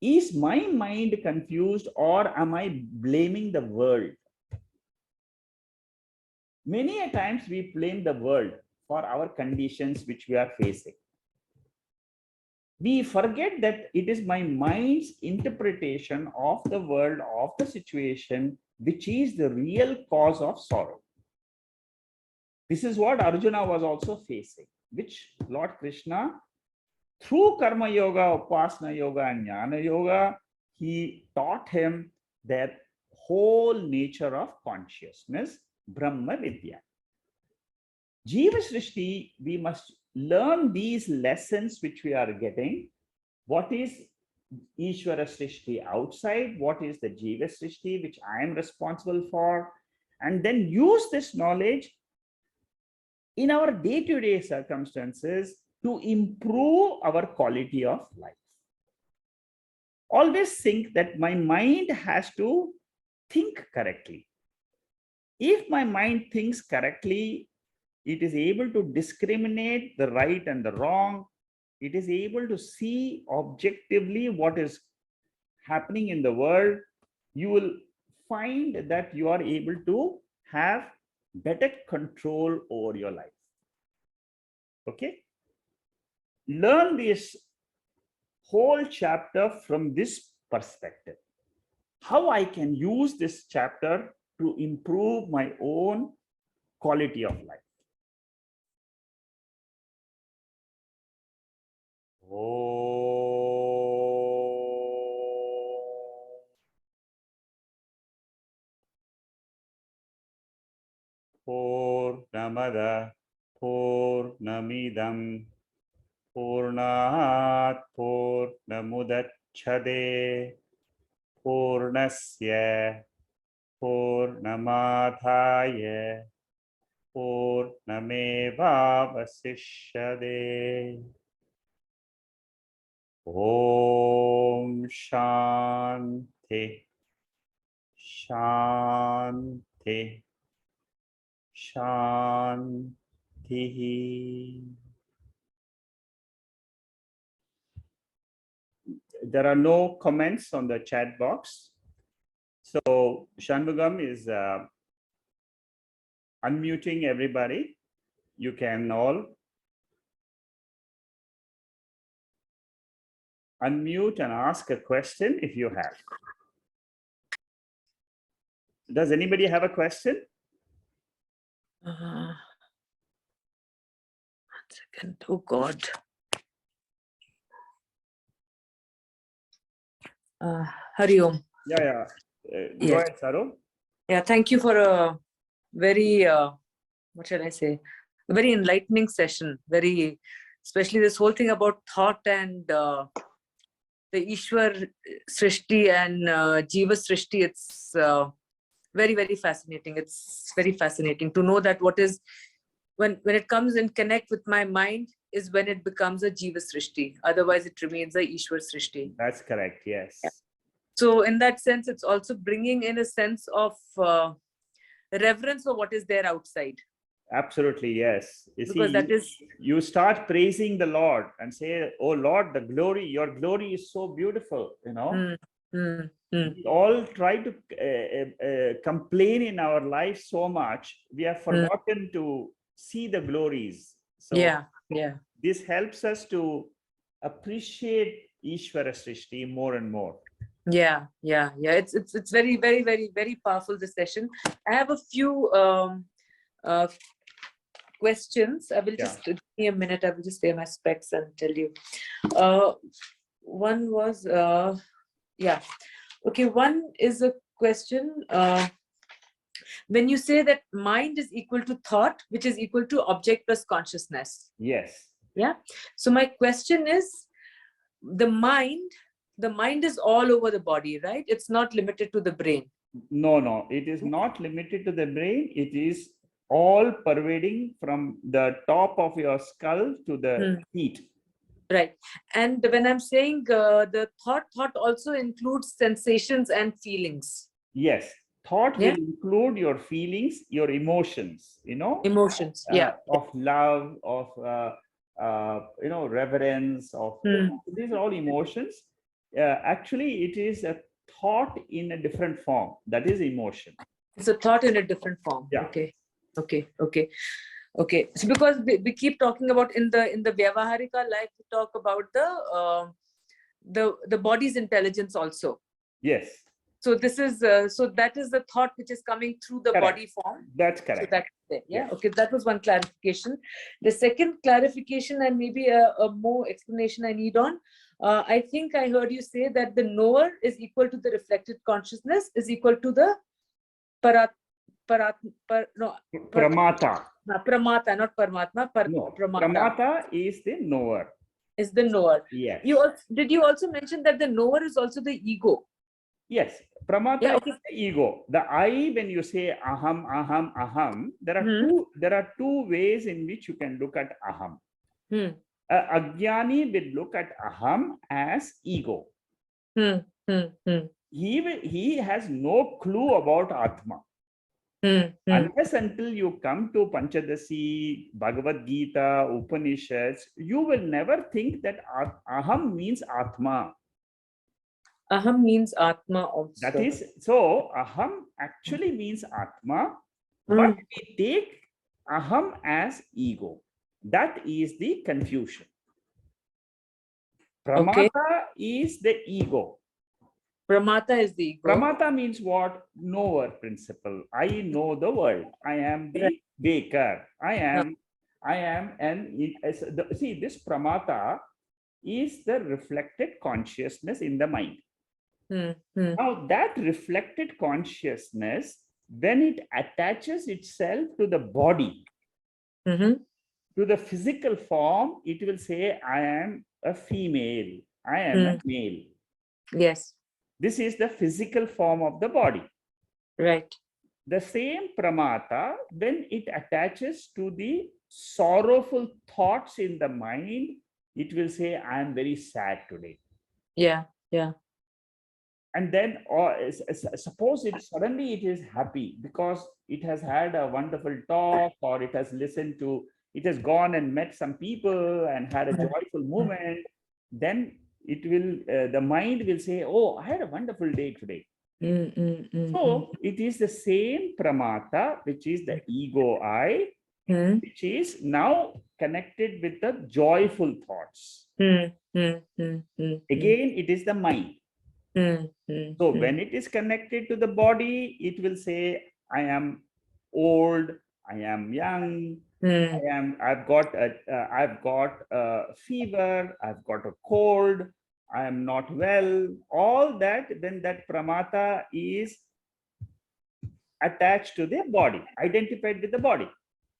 is my mind confused or am I blaming the world? Many a times we blame the world for our conditions which we are facing. We forget that it is my mind's interpretation of the world, of the situation, which is the real cause of sorrow. This is what Arjuna was also facing, which Lord Krishna, through Karma Yoga, Upasana Yoga, and Jnana Yoga, he taught him that whole nature of consciousness, Brahma Vidya. Jiva Srishti, we must learn these lessons which we are getting. What is Ishwara Srishti outside? What is the Jiva Srishti which I am responsible for? And then use this knowledge in our day-to-day circumstances to improve our quality of life. Always think that my mind has to think correctly. If my mind thinks correctly, it is able to discriminate the right and the wrong. It is able to see objectively what is happening in the world. You will find that you are able to have better control over your life. Okay? Learn this whole chapter from this perspective. How I can use this chapter to improve my own quality of life. Purnamada Purnamidam Purnat Purnamudacchade Purnasya Purnamadhaya Purnamevavasishyade. Om Shanti Shanti Shanti. There are no comments on the chat box. So Shanmugam is unmuting everybody. You can all unmute and ask a question if you have. Does anybody have a question? One second. Oh God. Hari Om. Yeah. Go Yes. ahead, Saru. Yeah, thank you for a very, what shall I say, a very enlightening session. Very, especially this whole thing about thought and the Ishwara Srishti and Jiva Srishti. It's very, very fascinating. It's very fascinating to know that what is, when it comes and connect with my mind is when it becomes a Jiva Srishti. Otherwise, it remains a Ishwara Srishti. That's correct, yes. Yeah. So in that sense, it's also bringing in a sense of reverence for what is there outside. Absolutely, yes. You because see, that is, you start praising the Lord and say, oh Lord, the glory, your glory is so beautiful, you know. We all try to complain in our life so much, we have forgotten to see the glories. So yeah. this helps us to appreciate Ishwara Srishti more and more. Yeah. It's very, very, very, very powerful, this session. I have a few questions. I will just give me a minute. I will just wear my specs and tell you. One was okay. One is a question. When you say that mind is equal to thought, which is equal to object plus consciousness. Yes. Yeah. So my question is, the mind is all over the body, right? It's not limited to the brain. No, it is not limited to the brain. It is all pervading from the top of your skull to the feet. Right. And when I'm saying the thought also includes sensations and feelings. Yes. Thought will include your feelings, your emotions, Emotions, of love, of reverence, of these are all emotions. Actually, it is a thought in a different form. That is emotion. It's a thought in a different form. Yeah. Okay. So because we keep talking about in the Vyavaharika life, we talk about the body's intelligence also. Yes. So this is so that is the thought which is coming through the body form. That's correct. So that's there. Yeah. Yes. Okay. That was one clarification. The second clarification, and maybe a more explanation I need on. I think I heard you say that the knower is equal to the reflected consciousness is equal to the pramata. Pramata, not paramatma. Pramata is the knower. Is the knower. Yes. Did you also mention that the knower is also the ego? Yes. Pramata is the ego. The I, when you say aham, there are two ways in which you can look at aham. Ajnani will look at aham as ego. He has no clue about Atma. Unless until you come to Panchadasi, Bhagavad Gita, Upanishads, you will never think that aham means Atma. Aham means Atma also. That is, so aham actually means Atma, but we take aham as ego. That is the confusion. Pramata is the ego. Pramata is the ego. Pramata means what? Knower principle. I know the world. I am the baker. I am see, this pramata is the reflected consciousness in the mind. Now that reflected consciousness, when it attaches itself to the body, to the physical form, it will say, I am a female, I am a male. Yes. This is the physical form of the body. Right. The same pramata, when it attaches to the sorrowful thoughts in the mind, it will say, I am very sad today. Yeah. And then, suppose it suddenly it is happy because it has had a wonderful talk, or it has gone and met some people and had a joyful moment. Then it will, the mind will say, oh, I had a wonderful day today. So it is the same pramata, which is the ego I, which is now connected with the joyful thoughts. Again, it is the mind. So when it is connected to the body, it will say, I am old, I am young, I've got a fever, I've got a cold, I am not well. All that, then that pramata is attached to the body, identified with the body.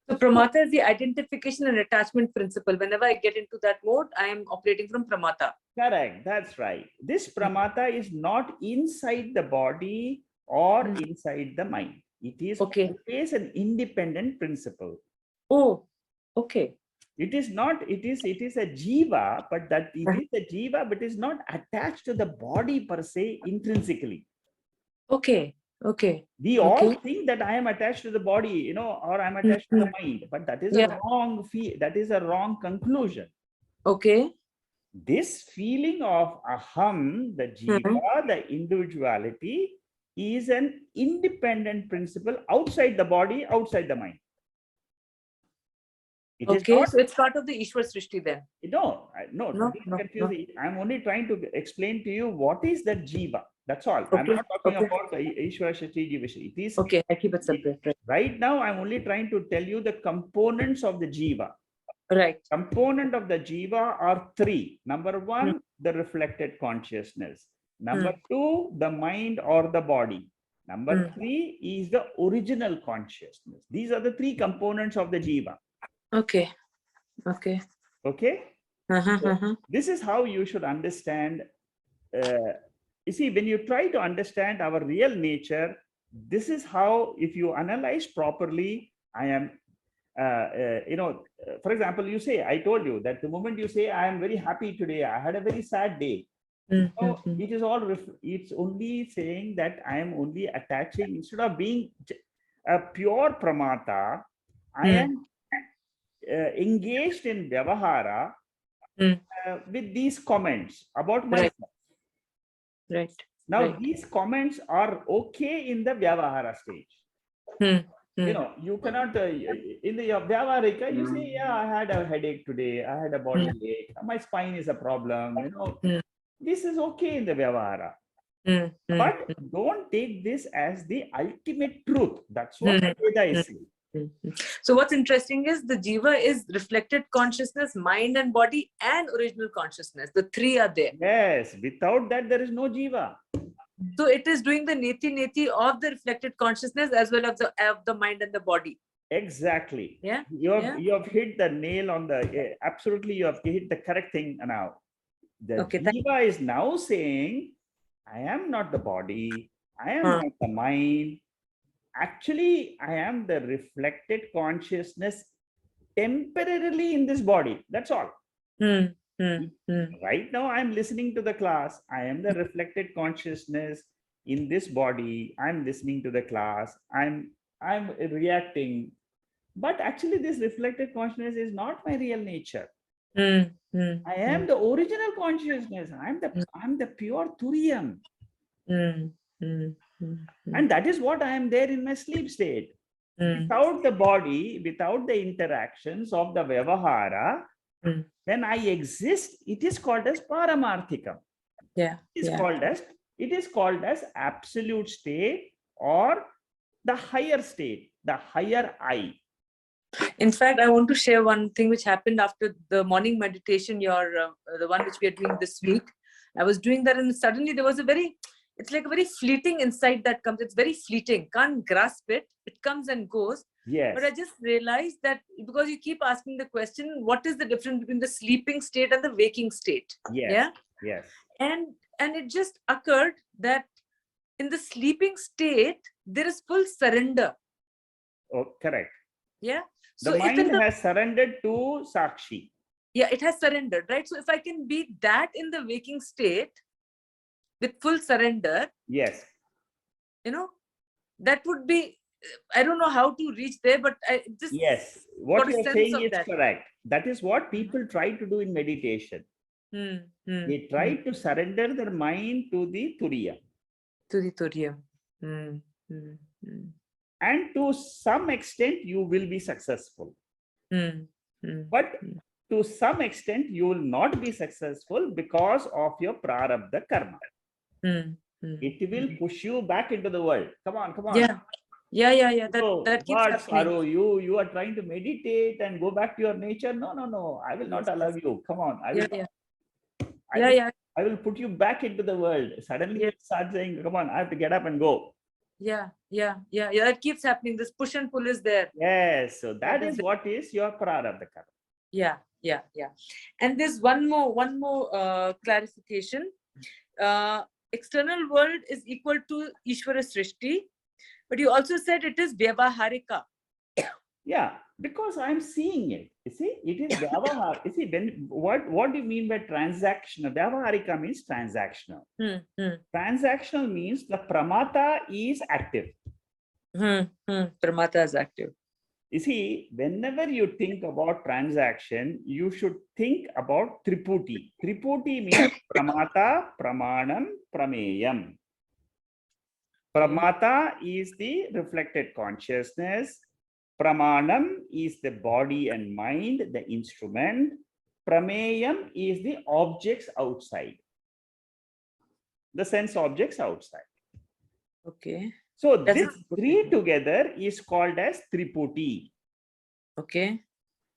So pramata is the identification and attachment principle. Whenever I get into that mode, I am operating from pramata. Correct. That's right. This pramata is not inside the body or inside the mind. It is always an independent principle. Oh, okay. It is not, it is a jiva, but that it is a jiva, but is not attached to the body per se intrinsically. Okay. We all think that I am attached to the body, or I'm attached to the mind, but that is a wrong conclusion. Okay. This feeling of aham, the jiva, the individuality, is an independent principle outside the body, outside the mind. It is Okay, not, so it's part of the Ishwara Srishti then. no, No, don't no, confuse no. it. I'm only trying to explain to you what is the jiva. That's all. I'm Okay, not talking okay. about the Ishwara Srishti, Jiva Srishti. It is, Okay, I keep it separate. Right. right now, I'm only trying to tell you the components of the jiva. Right. Component of the jiva are three. Number one, the reflected consciousness. Number two, the mind or the body. Number three is the original consciousness. These are the three components of the jiva. Okay. Okay. Okay. Uh-huh, So uh-huh. this is how you should understand. You see, when you try to understand our real nature, this is how, if you analyze properly, I am, for example, you say, I told you that the moment you say, I am very happy today, I had a very sad day. So it is all, it's only saying that I am only attaching, instead of being a pure pramata, I am engaged in vyavahara with these comments about myself. Right. Now, right. these comments are okay in the vyavahara stage. You know, you cannot, in the vyavarika, you say, yeah, I had a headache today, I had a body ache, my spine is a problem, you know. This is okay in the vyavahara. But don't take this as the ultimate truth. That's what Veda is saying. So what's interesting is the jiva is reflected consciousness, mind and body, and original consciousness. The three are there. Yes, without that, there is no jiva. So it is doing the neti of the reflected consciousness as well as the mind and the body. Exactly. Yeah. You have hit the nail on the, absolutely, you have hit the correct thing now. The jiva is now saying, I am not the body, I am not the mind. Actually, I am the reflected consciousness temporarily in this body. That's all. Right now, I'm listening to the class. I am the reflected consciousness in this body. I'm listening to the class. I'm reacting. But actually, this reflected consciousness is not my real nature. I am the original consciousness. I'm the pure Turiyam. And that is what I am there in my sleep state. Without the body, without the interactions of the vyavahara, when I exist, it is called as paramarthikam. Yeah. It is called as absolute state or the higher state, the higher I. In fact, I want to share one thing which happened after the morning meditation, the one which we are doing this week. I was doing that and suddenly there was it's like a very fleeting insight that comes. It's very fleeting. Can't grasp it. It comes and goes. Yes. But I just realized that because you keep asking the question, what is the difference between the sleeping state and the waking state? Yes. Yeah. Yes. And it just occurred that in the sleeping state, there is full surrender. Oh, correct. Yeah. So the mind has surrendered to Sakshi. Yeah, it has surrendered, right? So if I can be that in the waking state with full surrender, yes, you know, that would be, I don't know how to reach there, but I just what you're saying is correct. That is what people try to do in meditation. They try to surrender their mind to the Turiya. To the Turiya. And to some extent, you will be successful. But to some extent, you will not be successful because of your prarabdha karma. It will push you back into the world. Come on. Yeah. So that keeps happening. You are trying to meditate and go back to your nature. No. I will not allow you. Come on. I will put you back into the world. Suddenly you start saying, come on, I have to get up and go. Yeah. That keeps happening. This push and pull is there. Yes. So that is what is your prarabdha karma. Yeah. And there's one more clarification. External world is equal to Ishwara Srishti, but you also said it is vyavaharika. Yeah, because I'm seeing it. You see, it is vyavahar. You see, what do you mean by transactional? Vyavaharika means transactional. Transactional means the pramata is active. Pramata is active. You see, whenever you think about transaction, you should think about triputi. Triputi means pramata, pramanam, prameyam. Pramata is the reflected consciousness. Pramanam is the body and mind, the instrument. Prameyam is the objects outside, the sense objects outside. Okay. So That's this three together is called as triputi. Okay.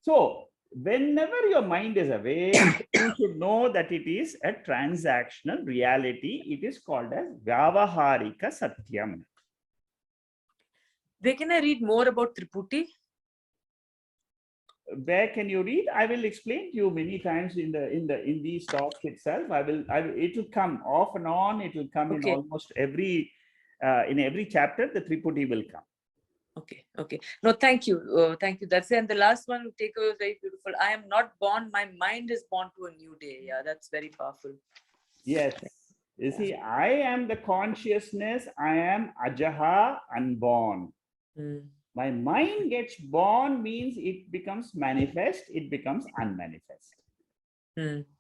So whenever your mind is awake, you should know that it is a transactional reality. It is called as vyavaharika satyam. Where can I read more about Triputi? Where can you read? I will explain to you many times in these talks itself. It will come off and on. It will come in almost every in every chapter. The triputi will come. Okay. Okay. No, thank you. Thank you. That's it. And the last one we take away was very beautiful. I am not born. My mind is born to a new day. Yeah, that's very powerful. Yes. You see, I am the consciousness. I am ajaha, unborn. My mind gets born means it becomes manifest, it becomes unmanifest.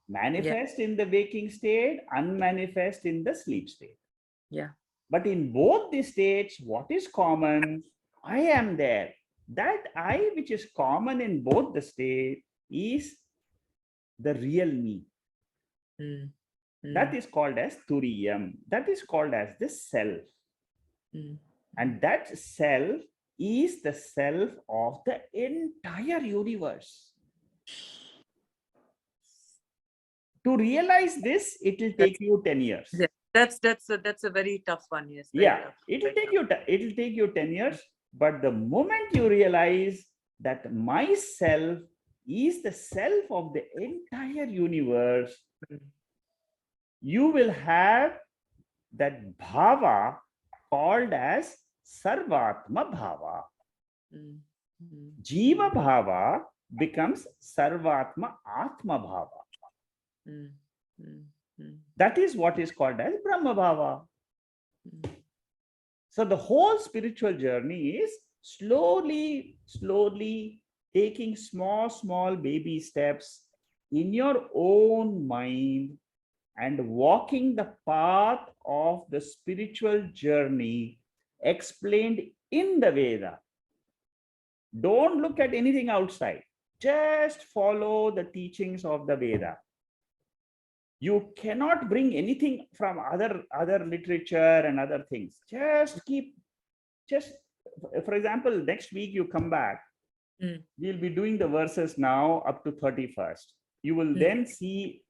Manifest in the waking state, unmanifest in the sleep state. Yeah. But in both the states, what is common? I am there. That I which is common in both the state is the real me. That is called as turiyam. That is called as the self. And that self is the self of the entire universe. To realize this, it will take you 10 years. Yeah. That's a very tough one. Yes. Yeah, it will take you 10 years. But the moment you realize that myself is the self of the entire universe, you will have that bhava called as sarvatma bhava. Jiva bhava becomes sarvatma atma bhava. That is what is called as brahma bhava. So the whole spiritual journey is slowly taking small baby steps in your own mind and walking the path of the spiritual journey explained in the Veda. Don't look at anything outside. Just follow the teachings of the Veda. You cannot bring anything from other literature and other things. For example, next week you come back. We'll be doing the verses now up to 31st. You will then see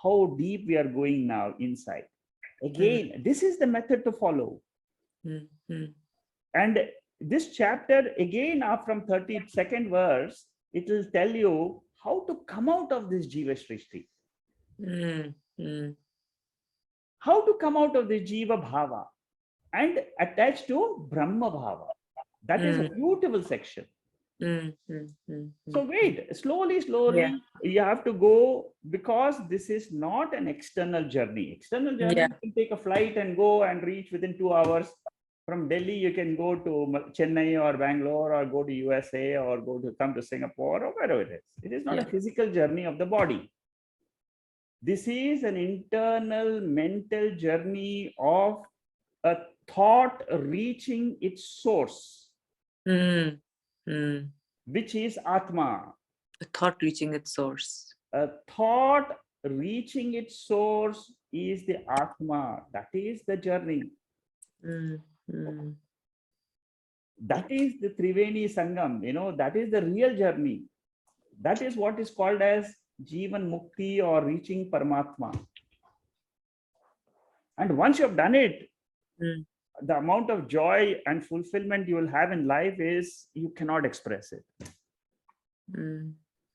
how deep we are going now inside. Again, this is the method to follow. And this chapter, again, from 32nd verse, it will tell you how to come out of this Jiva Srishti. How to come out of the Jiva Bhava and attach to Brahma Bhava. That is a beautiful section. So wait, slowly, you have to go, because this is not an external journey. External journey, you can take a flight and go and reach within 2 hours. From Delhi, you can go to Chennai or Bangalore or go to USA or come to Singapore or wherever it is. It is not a physical journey of the body. This is an internal mental journey of a thought reaching its source, which is Atma. A thought reaching its source. A thought reaching its source is the Atma. That is the journey. That is the Triveni Sangam. That is the real journey. That is what is called as Jivan Mukti or reaching Paramatma. And once you have done it, the amount of joy and fulfillment you will have in life is, you cannot express it.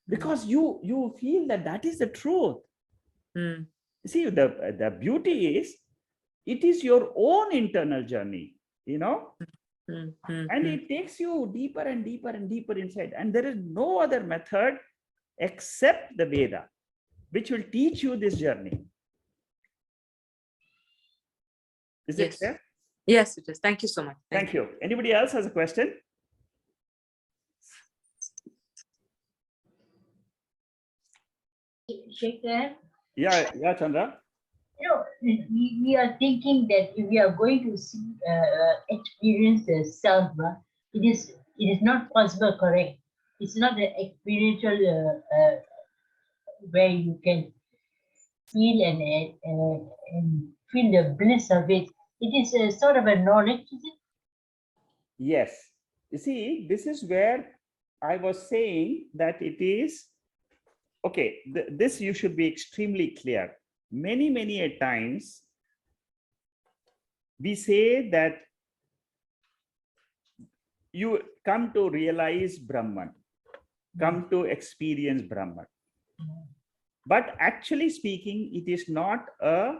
Because you feel that is the truth. See, the beauty is, it is your own internal journey, and it takes you deeper and deeper and deeper inside. And there is no other method except the Veda, which will teach you this journey. Is it clear? Yes, it is. Thank you so much. Thank you. Anybody else has a question? Shekhar, Yeah, Chandra. we are thinking that if we are going to see, experience the self, it is not possible, correct? It's not the experiential where you can feel and feel the bliss of it. It is a sort of a knowledge, is it? Yes. You see, this is where I was saying that it is, okay, this you should be extremely clear. Many a times we say that you come to realize Brahman, come to experience Brahman. But actually speaking, it is not a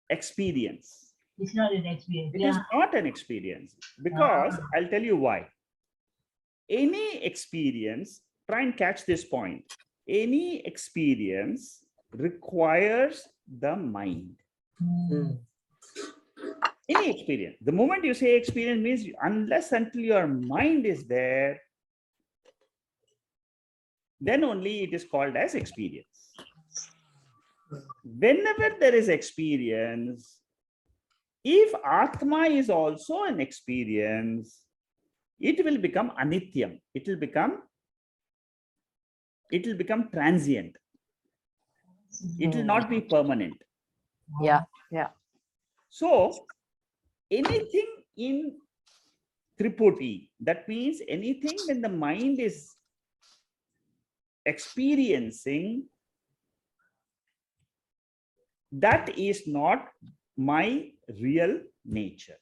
experience. It's not an experience. It is not an experience, because I'll tell you why. Any experience, try and catch this point. Any experience requires the mind. Any experience. The moment you say experience means unless until your mind is there, then only it is called as experience. Whenever there is experience, if Atma is also an experience, it will become anityam. It will become transient. It will not be permanent. Yeah. So anything in Tripoti, that means anything when the mind is experiencing, that is not my real nature.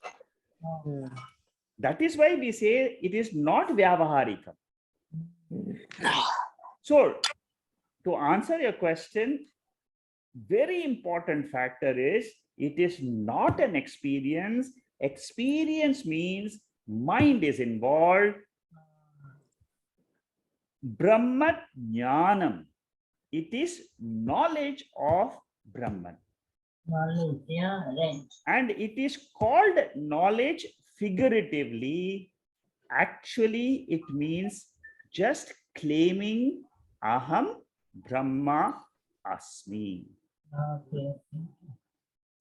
That is why we say it is not vyavaharikam. So to answer your question, very important factor is it is not an experience. Experience means mind is involved. Brahma jnanam, it is knowledge of Brahman. Knowledge, yeah, right. And it is called knowledge figuratively. Actually, it means just claiming aham Brahma asmi. Okay.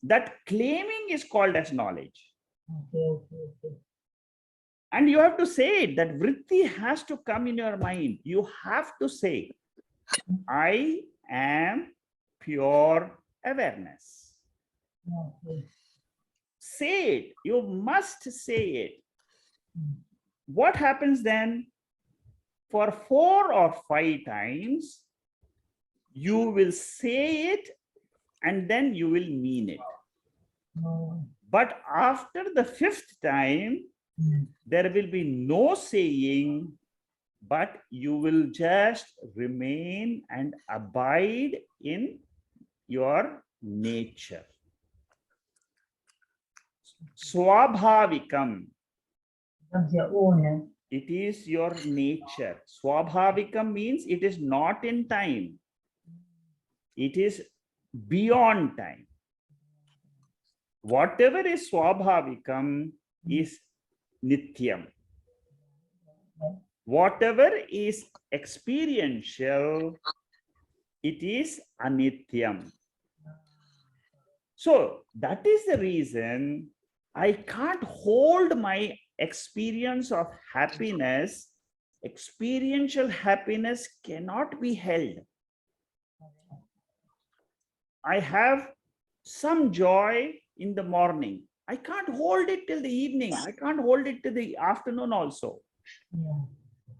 That claiming is called as knowledge. Okay. And you have to say it, that vritti has to come in your mind. You have to say, I am pure awareness. Okay. Say it. You must say it. What happens then? For 4 or 5 times, you will say it and then you will mean it. But after the 5th time, there will be no saying, but you will just remain and abide in your nature. Swabhavikam. Becomes your own. It is your nature. Swabhavikam means it is not in time. It is beyond time. Whatever is swabhavikam is nityam. Whatever is experiential, it is anityam. So that is the reason I can't hold my experience of happiness. Experiential happiness cannot be held. I have some joy in the morning. I can't hold it till the evening. I can't hold it till the afternoon also. Yeah.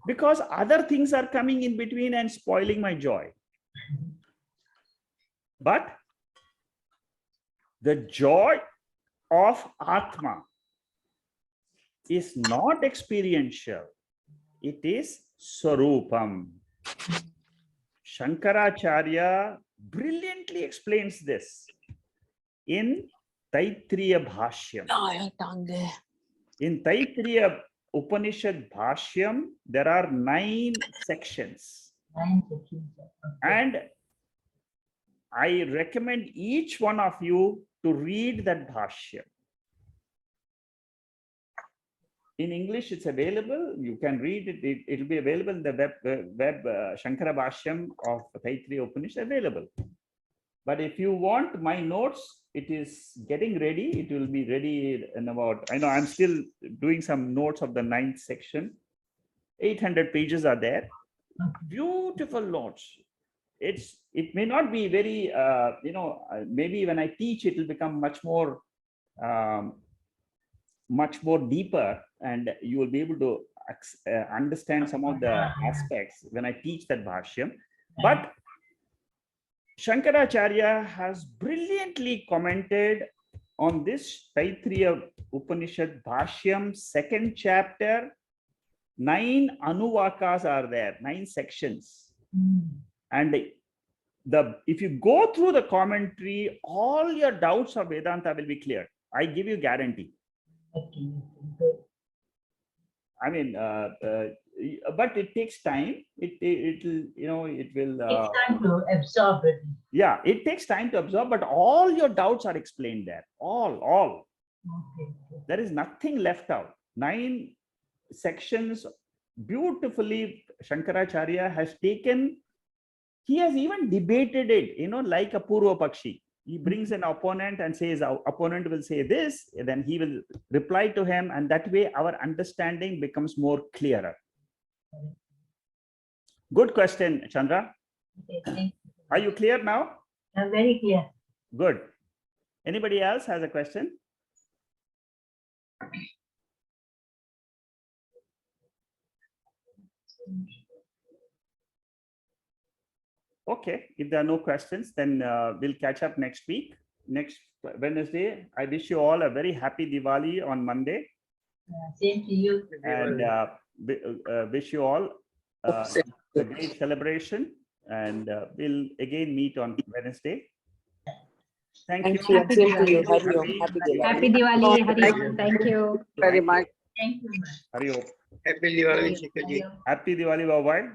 Because other things are coming in between and spoiling my joy. But the joy of Atma is not experiential. It is Sarupam. Shankaracharya brilliantly explains this in Taittiriya Bhashyam. In Taittiriya Upanishad Bhashyam, there are 9 sections. 9 sections. Okay. And I recommend each one of you to read that Bhashyam. In English, it's available. You can read it. It will be available in the web Shankara Bhashyam of Taittiriya Upanishad available. But if you want my notes, it is getting ready. It will be ready in about, I know I'm still doing some notes of the 9th section. 800 pages are there. Beautiful notes. It may not be very, maybe when I teach, it will become much more deeper, and you will be able to understand some of the aspects when I teach that Bhashyam. But Shankaracharya has brilliantly commented on this Taittiriya Upanishad Bhashyam, 2nd chapter. 9 anuvakas are there, 9 sections. And if you go through the commentary, all your doubts of Vedanta will be cleared. I give you guarantee. I mean, but it takes time. It will. It's time to absorb it. Yeah, it takes time to absorb, but all your doubts are explained there. All. Okay. There is nothing left out. 9 sections beautifully. Shankaracharya has taken. He has even debated it. Like a Purva Pakshi. He brings an opponent and says, our opponent will say this, then he will reply to him, and that way our understanding becomes more clearer. Good question, Chandra. Okay, thank you. Are you clear now? I'm very clear. Good. Anybody else has a question? Okay, if there are no questions, then we'll catch up next week, next Wednesday. I wish you all a very happy Diwali on Monday. Same to you. And wish you all a great celebration. And we'll again meet on Wednesday. Thank you. Same to you. Hari Om. Happy Diwali. Happy Diwali. Hari Om. Thank you. Very much. Thank you. Hari Om. Happy Diwali, Shikha ji. Happy Diwali, bye-bye.